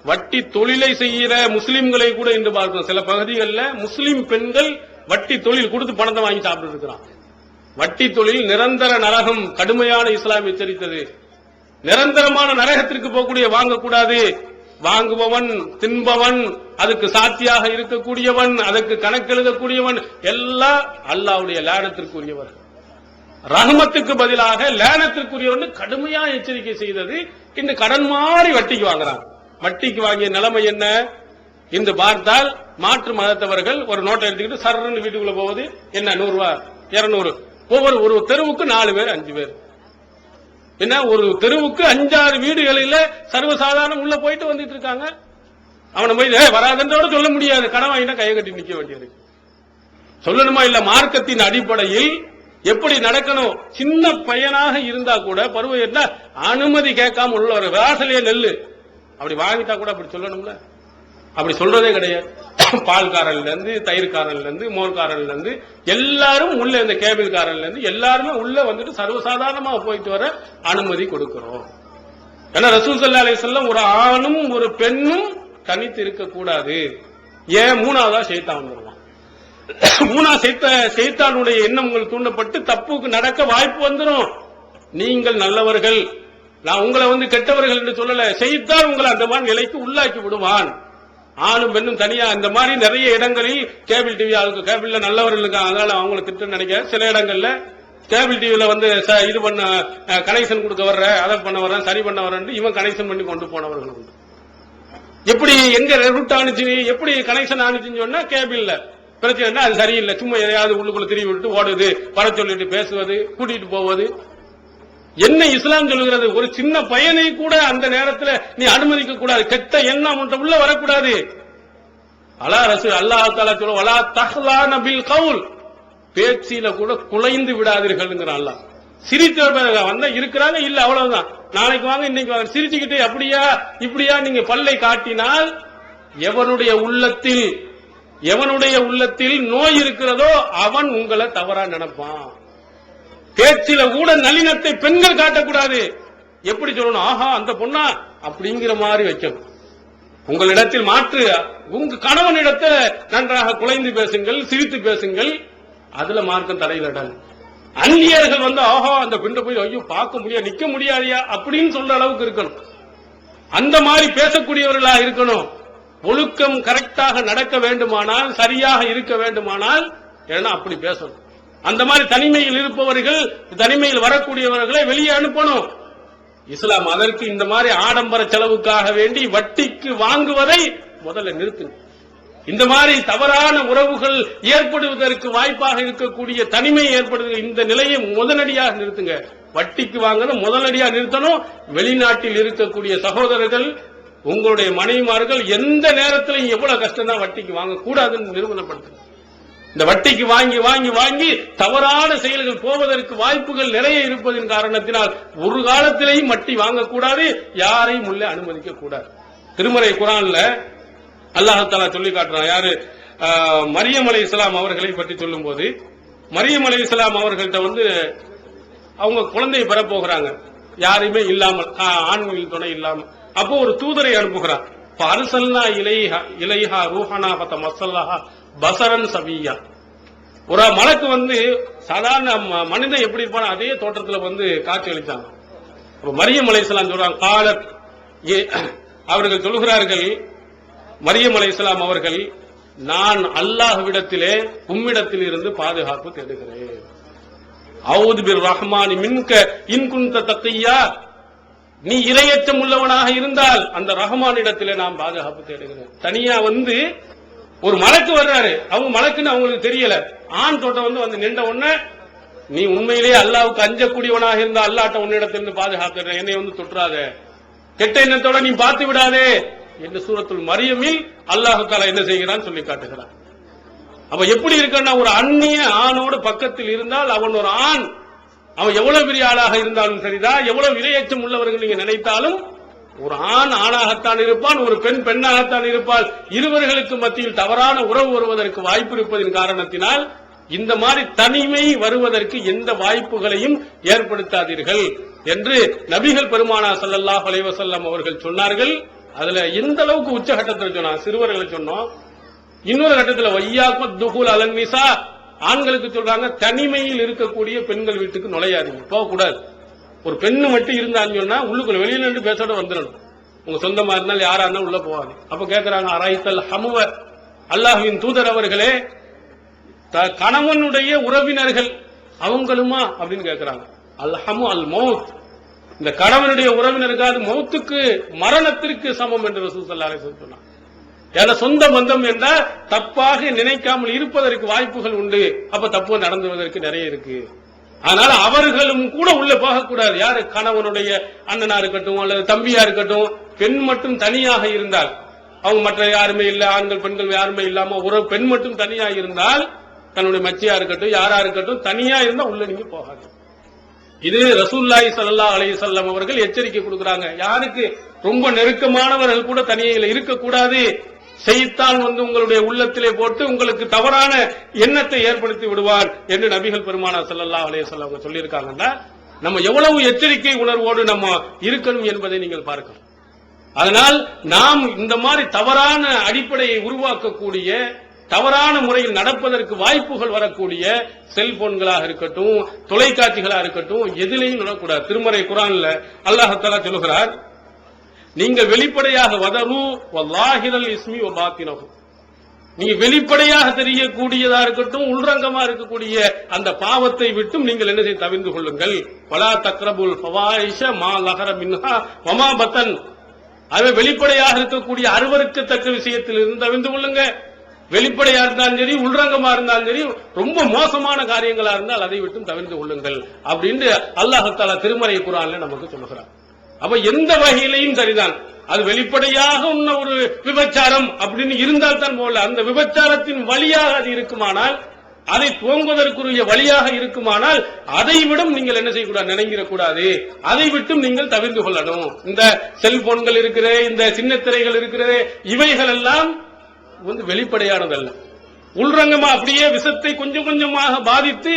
வட்டி தொழிலை செய்கிற முஸ்லீம்களை கூட இன்று பார்க்கிறோம். சில பகுதிகளில் முஸ்லீம் பெண்கள் வட்டி தொழில் கொடுத்து பணத்தை வாங்கி சாப்பிட்டு இருக்கிறான். வட்டி தொழில் நிரந்தர நரகம், கடுமையான இஸ்லாம் எச்சரித்தது. நிரந்தரமான நரகத்திற்கு போகக்கூடிய வாங்கக்கூடாது. வாங்குபவன், தின்பவன், அதுக்கு சாத்தியாக இருக்கக்கூடியவன், அதற்கு கணக்கெழுதக்கூடியவன் எல்லாம் அல்லாஹ்வுடைய லானத்திற்குரியவர். ரஹமத்துக்கு பதிலாக லானத்திற்குரியவன் கடுமையா எச்சரிக்கை செய்தது. இந்த கடன் மாறி வட்டிக்கு வாங்குறான். வட்டிக்கு வாங்கிய நிலைமை என்ன என்று பார்த்தால், மாற்று மதத்தவர்கள் ஒரு நோட்டை எடுத்துக்கிட்டு சர்ன்னு வீட்டுக்குள்ள போவது என்ன 100 ரூபாய் 200, ஒரு தெருவுக்கு 4 பேர் 5 பேர், என்ன ஒரு தெருவுக்கு 5-6 வீடுகளில் சர்வசாதாரணம் உள்ள போயிட்டு வந்துட்டு இருக்காங்க. அவனை போய் வராதன்றோட சொல்ல முடியாது. கடன் வாங்கினா கையை கட்டி நிக்க வேண்டியது. சொல்லணுமா இல்ல? மார்க்கத்தின் அடிப்படையில் எப்படி நடக்கணும்? சின்ன பையனாக இருந்தா கூட பருவம் என்ன அனுமதி கேட்காம உள்ள ஒரு வாசலையே நெல்லு அப்படி வாங்கிட்டா கூட அப்படி சொல்லணும்ல. அப்படி சொல்றதே கிடையாது. பால்காரன்ல இருந்து, தயிர்காரன்ல இருந்து, மோர்காரன்ல இருந்து எல்லாரும் உள்ள, இந்த கேபிள் காரன்ல இருந்து எல்லாருமே உள்ள வந்துட்டு சர்வசாதாரணமா போயிட்டு வர அனுமதி கொடுக்கிறோம். ஏன்னா ரசூல் ஸல்லல்லாஹு அலைஹி வஸல்லம் ஒரு ஆணும் ஒரு பெண்ணும் தனித்து இருக்கக்கூடாது. ஏன்? மூணாவதா ஷைத்தான் வந்துருவான். ஷைத்தானுடைய எண்ணங்கள் தூண்டப்பட்டு தப்புக்கு நடக்க வாய்ப்பு வந்துடும். நீங்கள் நல்லவர்கள், நான் உங்களை வந்து கெட்டவர்கள் என்று சொல்லல. ஷைத்தான் உங்களை அந்த மாதிரி நிலைக்கு உள்ளாக்கி விடுவான். ஆணும் பெண்ணும் தனியா இந்த மாதிரி நிறைய இடங்களில் கேபிள் டிவி கேபிள்ல நல்லவர்கள் இருக்காங்க, அதனால அவங்களை திட்டம் நினைக்க. சில இடங்கள்ல கேபிள் டிவில வந்து இது பண்ண கனெக்ஷன் கொடுக்க வர்ற, அதை பண்ண வர்றேன், சரி பண்ண வர்றேன், இவன் கனெக்ஷன் பண்ணி கொண்டு போனவர்கள் உண்டு. எப்படி எங்க ரூட் ஆனிச்சு, எப்படி கனெக்ஷன் ஆனிச்சுன்னு சொன்னா கேபிள்ல பிரச்சனை, அது சரியில்லை, சும்மா எதையாவது உள்ளுக்குள்ள திரும்பி விட்டு ஓடுது, வர சொல்லிட்டு பேசுவது, கூட்டிட்டு போவது. என்ன இஸ்லாம் சொல்லுகிறது? ஒரு சின்ன பையனை கூட அந்த நேரத்தில் நீ அனுமதிக்க கூடாது. கெட்ட எண்ணம் ஒன்று உள்ள வரக்கூடாது. அல்லாஹ் தஆலா சொல்ல வலா தஹ்லான பில் கவுல், பேச்சில கூட குலைந்து விடாதீர்கள். அல்லாஹ் சிரித்து வந்தா இருக்கிறாங்க, இல்ல அவ்வளவுதான், நாளைக்கு வாங்க இன்னைக்கு வாங்க சிரிச்சுக்கிட்டே அப்படியா இப்படியா நீங்க பல்லை காட்டினால் எவனுடைய உள்ளத்தில் நோய் இருக்கிறதோ அவன் உங்களை தவறா நினைப்பான். பேச்சில கூட நளினத்தை பெண்கள் காட்டக்கூடாது. எப்படி சொல்லணும்? ஆஹா அந்த பொண்ணா அப்படிங்கிற மாதிரி வைக்கணும். உங்களிடத்தில் மாற்று, உங்க கணவனிடத்தை நன்றாக குலைந்து பேசுங்கள், சிரித்து பேசுங்கள். அதுல மார்க்கம் தடையிலடாது. அந்நியர்கள் வந்து ஆஹா அந்த பெண்ணை போய் ஐயோ பார்க்க முடியாது, நிக்க முடியாதியா அப்படின்னு சொல்ற அளவுக்கு இருக்கணும். அந்த மாதிரி பேசக்கூடியவர்களா இருக்கணும். ஒழுக்கம் கரெக்டாக நடக்க வேண்டுமானால், சரியாக இருக்க வேண்டுமானால் ஏன்னா அப்படி பேசணும். அந்த மாதிரி தனிமையில் இருப்பவர்கள், தனிமையில் வரக்கூடியவர்களை வெளியே அனுப்பணும். இஸ்லாம் அதற்கு இந்த மாதிரி ஆடம்பர செலவுக்காக வேண்டி வட்டிக்கு வாங்குவதை முதல்ல நிறுத்துங்க. இந்த மாதிரி தவறான உறவுகள் ஏற்படுவதற்கு வாய்ப்பாக இருக்கக்கூடிய தனிமை ஏற்படுகிற இந்த நிலையை முதலடியாக நிறுத்துங்க. வட்டிக்கு வாங்குறது முதலடியாக நிறுத்தணும். வெளிநாட்டில் இருக்கக்கூடிய சகோதரர்கள், உங்களுடைய மனைவிமார்கள் எந்த நேரத்திலும் எவ்வளவு கஷ்டம் தான் வட்டிக்கு வாங்க கூடாதுன்னு நிறுவனப்படுத்துங்க. இந்த வட்டிக்கு வாங்கி வாங்கி வாங்கி தவறான செயல்கள் போவதற்கு வாய்ப்புகள் நிறைய இருப்பதன் காரணத்தினால் ஒரு காலத்திலேயும் வட்டி வாங்கக்கூடாது, யாரையும் உள்ளே அனுமதிக்க கூடாது. திருமறை குர்ஆன்ல அல்லாஹ் தஆலா சொல்லி காட்டுறான். யாரு? மரியம் அலைஹிஸ்ஸலாம் அவர்களை பற்றி சொல்லும் போது, மரியம் அலைஹிஸ்ஸலாம் அவர்கள்ட்ட வந்து அவங்க குழந்தையை பெற போகிறாங்க, யாருமே இல்லாமல், ஆண்களின் துணை இல்லாமல். அப்போ ஒரு தூதரை அனுப்புகிறார். அர்சல்னா இலைஹா ரூஹனா ஃபதமஸ்ஸலஹா பஸரன் சவியா. ஒரு மலக்கு வந்து சாதாரண மனிதன் எப்படி இருப்பானோ அதே தோற்றத்துல வந்து காட்சி அளித்தாங்க. மரியம் அலைஹிஸ்ஸலாம் சொல்றாங்க, காலத், அவர்கள் சொல்கிறார்கள், மரியம் அலைஹிஸ்ஸலாம் அவர்கள், நான் அல்லாஹ்விடத்திலே உம்மிடத்தில் இருந்து பாதுகாப்பு தேடுகிறேன். அஊது பிர் ரஹ்மானி மின்க இன் குன்த தக்கியா, நீ இரையச்சம் உள்ளவனாக இருந்தால் அந்த ரஹ்மானிடத்திலே நான் பாதுகாப்பு தேடுகிறேன். தனியா வந்து ஒரு மலக்கு வர்றாரு, அவங்க மலக்குன்னு அவங்களுக்கு தெரியல, ஆண் தோட்டம் வந்து நின்ற உடனே, நீ உண்மையிலேயே அல்லாஹ்வுக்கு அஞ்சக்கூடியவனாக இருந்தா அல்லாஹ்ட்ட உன்னிடத்திலிருந்து பாதுகாக்கிறேன், என்னை வந்து தொற்றாத, கெட்ட எண்ணத்தோட நீ பார்த்து விடாதே என்று சூரத்துல் மரியமில் அல்லாஹ் தஆலா என்ன செய்கிறான் சொல்லி காட்டுகிறான். அப்ப எப்படி இருக்கன்னா, ஒரு அந்நிய ஆணோடு பக்கத்தில் இருந்தால் அவன் ஒரு ஆண், அவன் எவ்வளவு பெரிய ஆளாக இருந்தாலும் சரிதான், எவ்வளவு இரையச்சம் உள்ளவர்கள் நீங்க நினைத்தாலும், ஒரு ஆண் ஆணாகத்தான் இருப்பான், ஒரு பெண் பெண்ணாகத்தான் இருப்பாள். இருவர்களுக்கு மத்தியில் தவறான உறவு வருவதற்கு வாய்ப்பு இருப்பதின் காரணத்தினால் இந்த மாதிரி தனிமை வருவதற்கு எந்த வாய்ப்புகளையும் ஏற்படுத்தாதீர்கள் என்று நபிகள் பெருமானார் ஸல்லல்லாஹு அலைஹி வஸல்லம் அவர்கள் சொன்னார்கள். அதுல எந்த அளவுக்கு உச்சகட்டத்தில் சொன்னா, சிறுவர்களை சொன்னோம். இன்னொரு கட்டத்தில் வையாக்கும் துகுல் அலன்னிசா, ஆண்களுக்கு சொல்றாங்க, தனிமையில் இருக்கக்கூடிய பெண்கள் வீட்டுக்கு நுழையாதீங்க, போகக்கூடாது. ஒரு பெண்ணு மட்டும் இருந்தான்னு சொன்னா உள்ளுக்குள்ள வெளியில இருந்து பேசோட வந்துடணும். உங்க சொந்தமா இருந்தாலும் யாரா இருந்தாலும் உள்ள போவாங்க. அப்ப கேட்கிறாங்க, அரைத்தல் ஹமுவ, அல்லாஹ்வின் தூதர் அவர்களே, கணவனுடைய உறவினர்கள் அவங்களுமா அப்படின்னு கேட்கிறாங்க. அல் ஹமு அல் மௌத், இந்த கணவனுடைய உறவினருக்கு அது மௌத்துக்கு மரணத்திற்கு சமம் என்று ரசூல் ஸல்லல்லாஹு அலைஹி வஸல்லம் சொன்னார். ஏன்னா சொந்த பந்தம் என்றால் தப்பாக நினைக்காமல் இருப்பதற்கு வாய்ப்புகள் உண்டு. அப்ப தப்பு நடந்துவதற்கு நிறைய இருக்கு. அதனால அவர்களும் கூட உள்ள போகக்கூடாது. யாரு? கணவனுடைய அண்ணனா இருக்கட்டும் அல்லது தம்பியா இருக்கட்டும். பெண் மட்டும் தனியாக இருந்தால், அவங்க மற்ற யாருமே இல்ல, ஆண்கள் பெண்கள் யாருமே இல்லாம ஒரு பெண் மட்டும் தனியா இருந்தால், தன்னுடைய மச்சியா இருக்கட்டும் யாரா இருக்கட்டும், தனியா இருந்தா உள்ள நீங்க போகாது. இது ரசூலுல்லாஹி ஸல்லல்லாஹு அலைஹி வஸல்லம் அவர்கள் எச்சரிக்கை கொடுக்கிறாங்க. யாருக்கு? ரொம்ப நெருக்கமானவர்கள் கூட தனியாக இருக்கக்கூடாது. ஷைத்தான் வந்து உங்களுடைய உள்ளத்திலே போட்டு உங்களுக்கு தவறான எண்ணத்தை ஏற்படுத்தி விடுவார் என்று நபிகள் பெருமானார் ஸல்லல்லாஹு அலைஹி வஸல்லம் அவங்க சொல்லியிருக்காங்கன்னா, நம்ம எவ்வளவு எச்சரிக்கை உணர்வோடு நம்ம இருக்கணும் என்பதை நீங்கள் பார்க்கலாம். அதனால் நாம் இந்த மாதிரி தவறான அடிப்படையை உருவாக்கக்கூடிய, தவறான முறையில் நடப்பதற்கு வாய்ப்புகள் வரக்கூடிய செல்போன்களாக இருக்கட்டும், தொலைக்காட்சிகளாக இருக்கட்டும், எதிலையும் நடக்கூடாது. திருமறை குர்ஆன்ல அல்லாஹ் தஆலா சொல்கிறார், நீங்கள் வெளிப்படையாக வதரு வல்லாஹிரல் இஸ்மி வ பாத்தினஹு, நீங்க வெளிப்படையாக தெரியக்கூடியதா இருக்கட்டும், உள்ரங்கமா இருக்கக்கூடிய அந்த பாவத்தை விட்டும் நீங்கள் என்ன செய்ய தவிர்த்து கொள்ளுங்கள். வலா தக்ரபுல் ஃபவாயிஷ மா லஹர மின்ஹா வமா பத்தன், அது வெளிப்படையாக இருக்கக்கூடிய அருவருக்கத்தக்க விஷயத்தில் இருந்து தவிர்த்து கொள்ளுங்க. வெளிப்படையா இருந்தாலும் சரி, உள்ரங்கமா இருந்தாலும் சரி, ரொம்ப மோசமான காரியங்களா இருந்தால் அதை விட்டும் தவிர்த்து கொள்ளுங்கள் அப்படின்னு அல்லாஹ் தஆலா திருமறை குர்ஆன்ல நமக்கு சொல்லுகிறார். அப்ப எந்த வகையிலையும் சரிதான், அது வெளிப்படையாக உள்ள ஒரு விபச்சாரம் அப்படின்னு இருந்தால் தான் போல, அந்த விபச்சாரத்தின் வழியாக அது இருக்குமானால், அதை துவங்குவதற்குரிய வழியாக இருக்குமானால், அதை விடும் நீங்கள் என்ன செய்யக்கூடாது, நினைங்கிடக்கூடாது. அதை விட்டும் நீங்கள் தவிர்த்து கொள்ளணும். இந்த செல்போன்கள் இருக்கிற, இந்த சின்னத்திரைகள் இருக்கிற, இவைகள் எல்லாம் வந்து வெளிப்படையானதல்ல. உள்ரங்கமா அப்படியே விஷத்தை கொஞ்சம் கொஞ்சமாக பாதித்து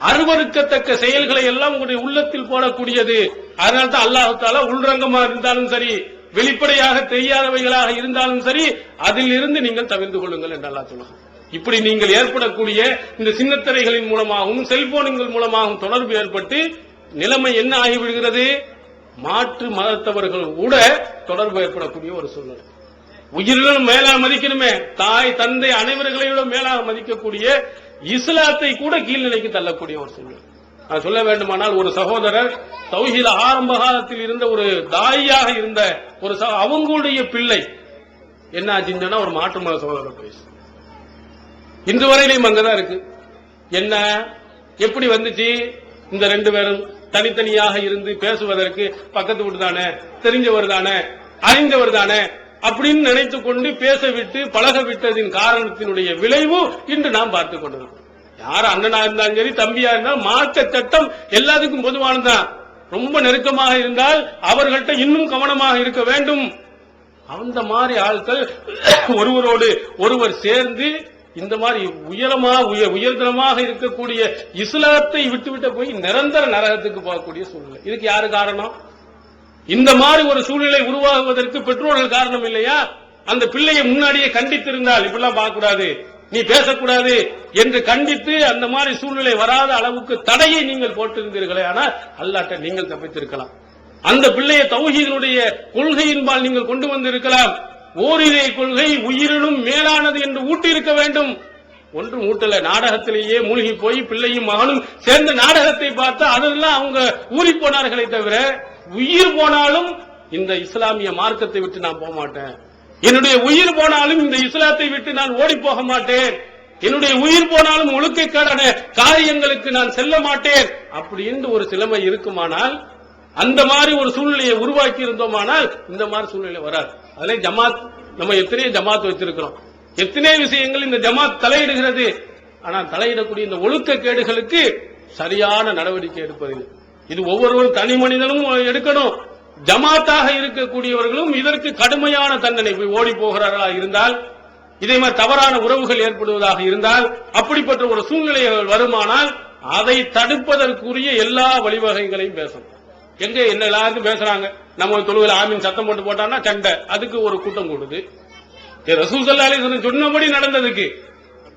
அருவருக்கத்தக்க செயல்களை எல்லாம் உங்களுடைய உள்ளத்தில் போடக்கூடியது. அதனால தான் அல்லாஹ் தஆலா உள்ரங்கமா இருந்தாலும் சரி, வெளிப்படையாக தெரியாதவைகளாக இருந்தாலும் சரி, அதில் இருந்து நீங்கள் தவிர்த்து கொள்ளுங்கள் என்று அல்லாஹ் சொல்லுகிறார். இப்படி நீங்கள் ஏற்படக்கூடிய இந்த சின்னத்திரைகளின் மூலமாகவும் செல்போன்கள் மூலமாகவும் தொடர்பு ஏற்பட்டு நிலைமை என்ன ஆகிவிடுகிறது, மாற்று மதத்தவர்கள் கூட தொடர்பு ஏற்படக்கூடிய ஒரு சூழ்நிலை. உயிரிலும் மேலாக மதிக்கணுமே, தாய் தந்தை அனைவர்களையோட மேலாக மதிக்கக்கூடிய இஸ்லாத்தை கூட கீழ்நிலைக்கு தள்ளக்கூடிய ஒரு சூழ்நிலை. நான் சொல்ல வேண்டுமானால், ஒரு சகோதரர் தௌஹீத் ஆரம்ப காலத்தில் இருந்த ஒரு தாயாக இருந்த ஒரு அவங்களுடைய பிள்ளை என்ன ஆச்சுன்னா ஒரு மாற்று மத சகோதரர் பேசு இன்று வரையிலும் அங்கதான் இருக்கு. என்ன எப்படி வந்துச்சு? இந்த ரெண்டு பேரும் தனித்தனியாக இருந்து பேசுவதற்கு பக்கத்து வீட்டு தானே, தெரிஞ்சவர் தானே, அறிந்தவர் தானே அப்படின்னு நினைத்துக் கொண்டு பேச விட்டு பழக விட்டதின் காரணத்தினுடைய விளைவு இன்று நாம் பார்த்துக் கொண்டிருக்கிறோம். யார் அண்ணனா இருந்தாலும் சரி, தம்பியா இருந்தாலும் மார்க்க சட்டம் எல்லாத்துக்கும் பொதுவானதான். ரொம்ப நெருக்கமாக இருந்தால் அவர்கள்ட்ட இன்னும் கவனமாக இருக்க வேண்டும். அந்த மாதிரி ஆட்கள் ஒருவரோடு ஒருவர் சேர்ந்து இந்த மாதிரி உயர்தரமாக இருக்கக்கூடிய இஸ்லாத்தை விட்டுவிட்ட போய் நிரந்தர நரகத்துக்கு போகக்கூடிய சூழ்நிலை. இதுக்கு யாரு காரணம்? இந்த மாதிரி ஒரு சூழ்நிலை உருவாகுவதற்கு பெற்றோர்கள் காரணம் இல்லையா? அந்த பிள்ளையை முன்னாடியே கண்டித்திருந்தால், இப்படிலாம் பார்க்கக்கூடாது, நீ பேசக்கூடாது என்று கண்டித்து அந்த மாதிரி சூழ்நிலை வராத அளவுக்கு தடையை நீங்கள் போட்டிருந்தீர்களே, ஆனால் அல்லாஹ்ட்ட நீங்கள் தப்பித்திருக்கலாம். அந்த பிள்ளையை தௌஹீதினுடைய கொள்கையின்பால் நீங்கள் கொண்டு வந்திருக்கலாம். ஓரிரை கொள்கை உயிரினும் மேலானது என்று ஊட்டி இருக்க வேண்டும். ஒன்று ஊட்டல, நாடகத்திலேயே மூழ்கி போய் பிள்ளையும் மகனும் சேர்ந்த நாடகத்தை பார்த்தா அதெல்லாம் அவங்க ஊறி போனார்களே தவிர, உயிர் போனாலும் இந்த இஸ்லாமிய மார்க்கத்தை விட்டு நான் போக மாட்டேன், என்னுடைய உயிர் போனாலும் இந்த இஸ்லாத்தை விட்டு நான் ஓடி போக மாட்டேன், என்னுடைய உயிர் போனாலும் ஒழுக்கக்கான காரியங்களுக்கு நான் செல்ல மாட்டேன் அப்படின்னு ஒரு சிலமை இருக்குமானால், அந்த மாதிரி ஒரு சூழ்நிலையை உருவாக்கி இருந்தோமானால் இந்த மாதிரி சூழ்நிலை வராது. அதுல ஜமாத், நம்ம எத்தனையோ ஜமாத் வச்சிருக்கிறோம், எத்தனையோ விஷயங்கள் இந்த ஜமாத் தலையிடுகிறது. ஆனால் தலையிடக்கூடிய இந்த ஒழுக்க கேடுகளுக்கு சரியான நடவடிக்கை எடுப்பதில்லை. இது ஒவ்வொருவரும் தனி மனிதனும் எடுக்கணும். ஜமாத்தாக இருக்கக்கூடியவர்களும் இதற்கு கடுமையான தண்டனை. ஓடி போகிறார்களா இருந்தால், இதே மாதிரி தவறான உறவுகள் ஏற்படுவதாக இருந்தால், அப்படிப்பட்ட ஒரு சூழ்நிலைகள் வருமானால் அதை தடுப்பதற்குரிய எல்லா வழிவகைகளையும் பேசணும். எங்க என்ன எல்லாருக்கும் பேசுறாங்க, நம்ம தொழுகையில் ஆமீன் சத்தம் போட்டு போட்டான்னா சண்டை, அதுக்கு ஒரு கூட்டம் கூடுது. ரசூல் ஸல்லல்லாஹு அலைஹி வஸல்லம் சொன்னபடி நடந்ததுக்கு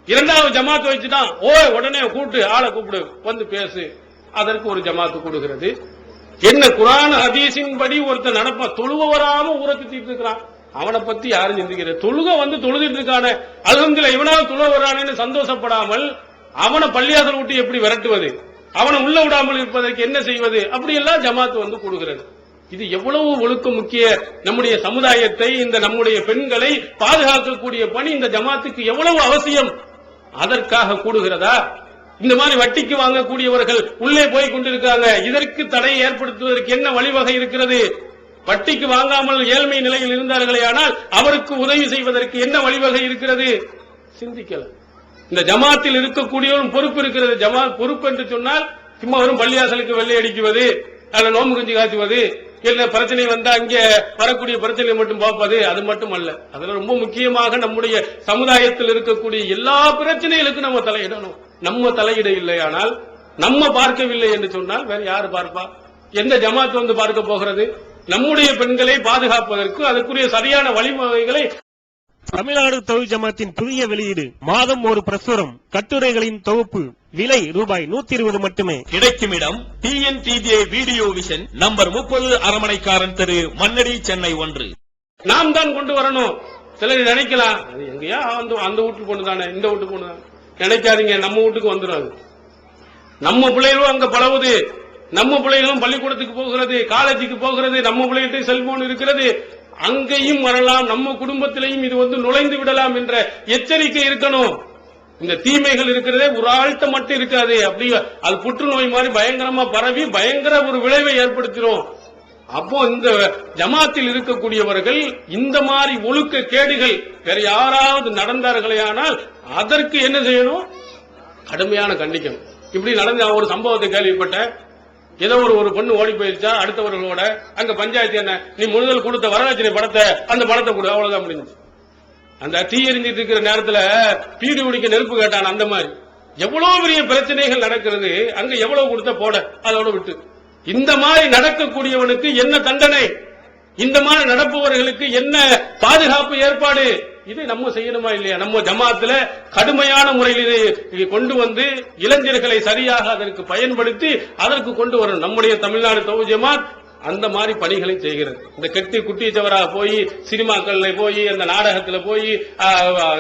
இரண்டாவது ஜமாத் வச்சுட்டான், உடனே கூட்டு ஆளை கூப்பிடு வந்து பேசு, அதற்கு ஒரு ஜமாத்து கூடுகிறது. என்ன குர்ஆன் ஹதீஸின் படி ஒருத்தர் நடப்பா, தொழுவ வராம ஊரை சுத்திட்டு இருக்கிறான், அவனை பத்தி யாரும் சிந்திக்கிற, தொழுக வந்து தொழுதிட்டு இருக்கான அல்ஹம்துலில்லாஹ் இவனால தொழுவ வரானேன்னு சந்தோஷப்படாமல் அவனை பள்ளியாசல் விட்டு எப்படி விரட்டுவது, அவனை உள்ள விடாமல் இருப்பதற்கு என்ன செய்வது, அப்படியெல்லாம் ஜமாத் வந்து கூடுகிறது. இது எவ்வளவு ஒழுக்க முக்கிய நம்முடைய சமுதாயத்தை, இந்த நம்முடைய பெண்களை பாதுகாக்கக்கூடிய பணி இந்த ஜமாத்துக்கு எவ்வளவு அவசியம். அதற்காக கூடுகிறதா? இந்த மாதிரி வட்டிக்கு வாங்கக்கூடியவர்கள் உள்ளே போய் கொண்டிருக்காங்க, இதற்கு தடை ஏற்படுத்துவதற்கு என்ன வழிவகை இருக்கிறது? வட்டிக்கு வாங்காமல் ஏழ்மை நிலையில் இருந்தார்களே ஆனால் அவருக்கு உதவி செய்வதற்கு என்ன வழிவகை இருக்கிறது? சிந்திக்கல. இந்த ஜமாத்தில் இருக்கக்கூடியவரும் பொறுப்பு இருக்கிறது. ஜமாத் பொறுப்பு என்று சொன்னால் சும்மா வரும் பள்ளியாசலுக்கு வெள்ளை அடிக்குவது, அல்ல நோம்பு குஞ்சு காய்ச்சுவது, இல்ல பிரச்சனை வந்தா அங்கே வரக்கூடிய பிரச்சனை மட்டும் பார்ப்பது, அது மட்டும் அல்ல. அதுல ரொம்ப முக்கியமாக நம்முடைய சமுதாயத்தில் இருக்கக்கூடிய எல்லா பிரச்சனைகளுக்கும் நம்ம தலையிடணும். நம்ம தலையிட இல்லையானால், நம்ம பார்க்கவில்லை என்று சொன்னால் வேற யாரு பார்ப்பா? எந்த ஜமாத் வந்து பார்க்க போகிறது? நம்முடைய பெண்களை பாதுகாப்பதற்கு அதற்குரிய சரியான வழிமுறைகளை தமிழ்நாடு தௌஹீத் ஜமாத்தின் புதிய வெளியீடு, மாதம் ஒரு பிரசுரம், கட்டுரைகளின் தொகுப்பு, விலை ரூபாய் 120 மட்டுமே. கிடைக்கும் இடம் TNTJ வீடியோ விஷன், நம்பர் 30, அரமனைக்காரன் தெரு, மண்ணடி, சென்னை 1. நாம் தான் கொண்டு வரணும். சிலர் நினைக்கலாம், அது எங்கேயா அந்த வீட்டுக்கு பொண்ணு தானே, இந்த வீட்டுக்கு பொண்ணு தானே, நினைக்காதீங்க. நம்ம வீட்டுக்கு வந்துடும். நம்ம பிள்ளைகளும் அங்க பழகுது, நம்ம பிள்ளைகளும் பள்ளிக்கூடத்துக்கு போகிறது, காலேஜுக்கு போகிறது, நம்ம பிள்ளைகிட்ட செல்போன் இருக்கிறது, அங்கேயும் வரலாம், நம்ம குடும்பத்திலையும் இது வந்து நுழைந்து விடலாம் என்ற எச்சரிக்கை இருக்கணும். இந்த தீமைகள் இருக்கிறதே ஒரு ஆழ்த்த மட்டும் இருக்காது, அப்படி அது புற்றுநோய் மாதிரி பயங்கரமா பரவி பயங்கர ஒரு விளைவை ஏற்படுத்திடும். அப்போ இந்த ஜமாத்தில் இருக்கக்கூடியவர்கள் இந்த மாதிரி ஒழுக்க கேடுகள் வேற யாராவது நடந்தார்களே ஆனால் அதற்கு என்ன செய்யணும்? கடுமையான கண்டிக்கணும். இப்படி நடந்த ஒரு சம்பவத்தை கேள்விப்பட்டேன். ஏதோ ஒரு பொண்ணு ஓடி போயிருச்சா அடுத்தவர்களோட, அங்க பஞ்சாயத்து என்ன, நீ முதல் கொடுத்த வரதட்சணை படத்தை அந்த படத்தை கொடு, அவ்வளவுதான் முடிஞ்சு. அந்த தீ எரிஞ்சிட்டு இருக்கிற நேரத்துல பீடி குடிக்க நெருப்பு கேட்டான். அந்த மாதிரி எவ்வளவு பெரிய பிரச்சனைகள் நடக்கிறது, அங்க எவ்வளவு கொடுத்த போட, அதோட விட்டு. இந்த மாதிரி நடக்கக்கூடியவனுக்கு என்ன தண்டனை, இந்த மாதிரி நடப்பவர்களுக்கு என்ன பாதுகாப்பு ஏற்பாடு, இதை நம்ம செய்யணுமா இல்லையா? நம்ம ஜமாத்துல கடுமையான முறையில் இதை கொண்டு வந்து இளைஞர்களை சரியாக அதற்கு பயன்படுத்தி அதற்கு கொண்டு வரணும். நம்முடைய தமிழ்நாடு தௌஹீத் ஜமாத் அந்த மாதிரி பணிகளை செய்கிறது. இந்த கெட்டி குட்டிச்சவராக போய் சினிமாக்கள்ல போய் அந்த நாடகத்துல போய்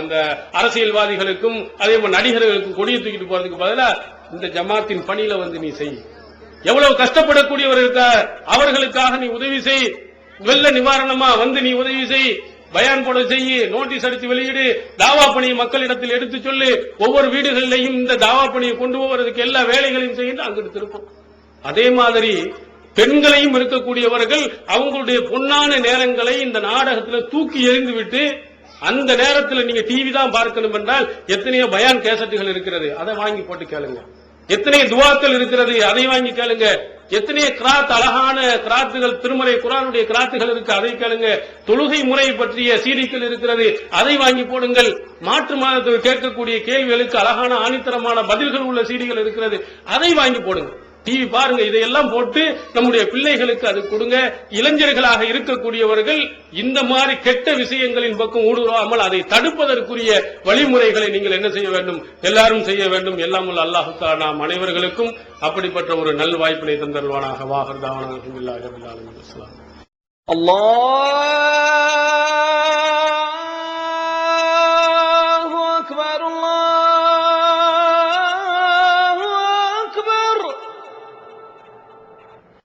அந்த அரசியல்வாதிகளுக்கும் அதே மாதிரி நடிகர்களுக்கும் கொடியை தூக்கிட்டு போறதுக்கு பதிலா இந்த ஜமாத்தின் பணியில வந்து நீ செய். எவ்வளவு கஷ்டப்படக்கூடியவர்கள் அவர்களுக்காக நீ உதவி செய். வெள்ள நிவாரணமா வந்து நீ உதவி செய், பயான் போட செய்ய, நோட்டீஸ் அடித்து வெளியிடு, தாவா பணியை மக்களிடத்தில் எடுத்து சொல்லு, ஒவ்வொரு வீடுகளிலையும் இந்த தாவா பணியை கொண்டு போவதற்கு எல்லா வேலைகளையும் செய்து அங்கிட்டு திருப்போம். அதே மாதிரி பெண்களையும் இருக்கக்கூடியவர்கள் அவங்களுடைய பொன்னான நேரங்களை இந்த நாடகத்தில் தூக்கி எறிந்து விட்டு அந்த நேரத்தில் நீங்க டிவி தான் பார்க்கணும் என்றால் எத்தனையோ பயான் கேசட்டுகள் இருக்கிறது, அதை வாங்கி போட்டு கேளுங்க. எத்தனை துவாக்கள் இருக்கிறது, அதை வாங்கி கேளுங்க. எத்தனையோ கிராத், அழகான கிராத்துகள், திருமறை குர்ஆனுடைய கிராத்துகள் இருக்கு, அதை கேளுங்க. தொழுகை முறை பற்றிய சீடிகள் இருக்கிறது, அதை வாங்கி போடுங்கள். மாற்று மாதத்தில் கேட்கக்கூடிய கேள்விகளுக்கு அழகான ஆணித்தரமான பதில்கள் உள்ள சீடிகள் இருக்கிறது, அதை வாங்கி போடுங்க. டிவி பாருங்க, இதையெல்லாம் போட்டு நம்முடைய பிள்ளைகளுக்கு அது கொடுங்க. இளைஞர்களாக இருக்கக்கூடியவர்கள் இந்த மாதிரி கெட்ட விஷயங்களின் பக்கம் ஊடுருவாமல் அதை தடுப்பதற்குரிய வழிமுறைகளை நீங்கள் என்ன செய்ய வேண்டும்? எல்லாரும் செய்ய வேண்டும். எல்லாம் உள்ள அல்லாஹ் தஆலா நாம் அனைவர்களுக்கும் அப்படிப்பட்ட ஒரு நல் வாய்ப்பினை தந்தருள்வானாக. வாஹர் தாவானா அல்ஹம்துலில்லாஹி ரப்பில் ஆலமீன். அல்லாஹ்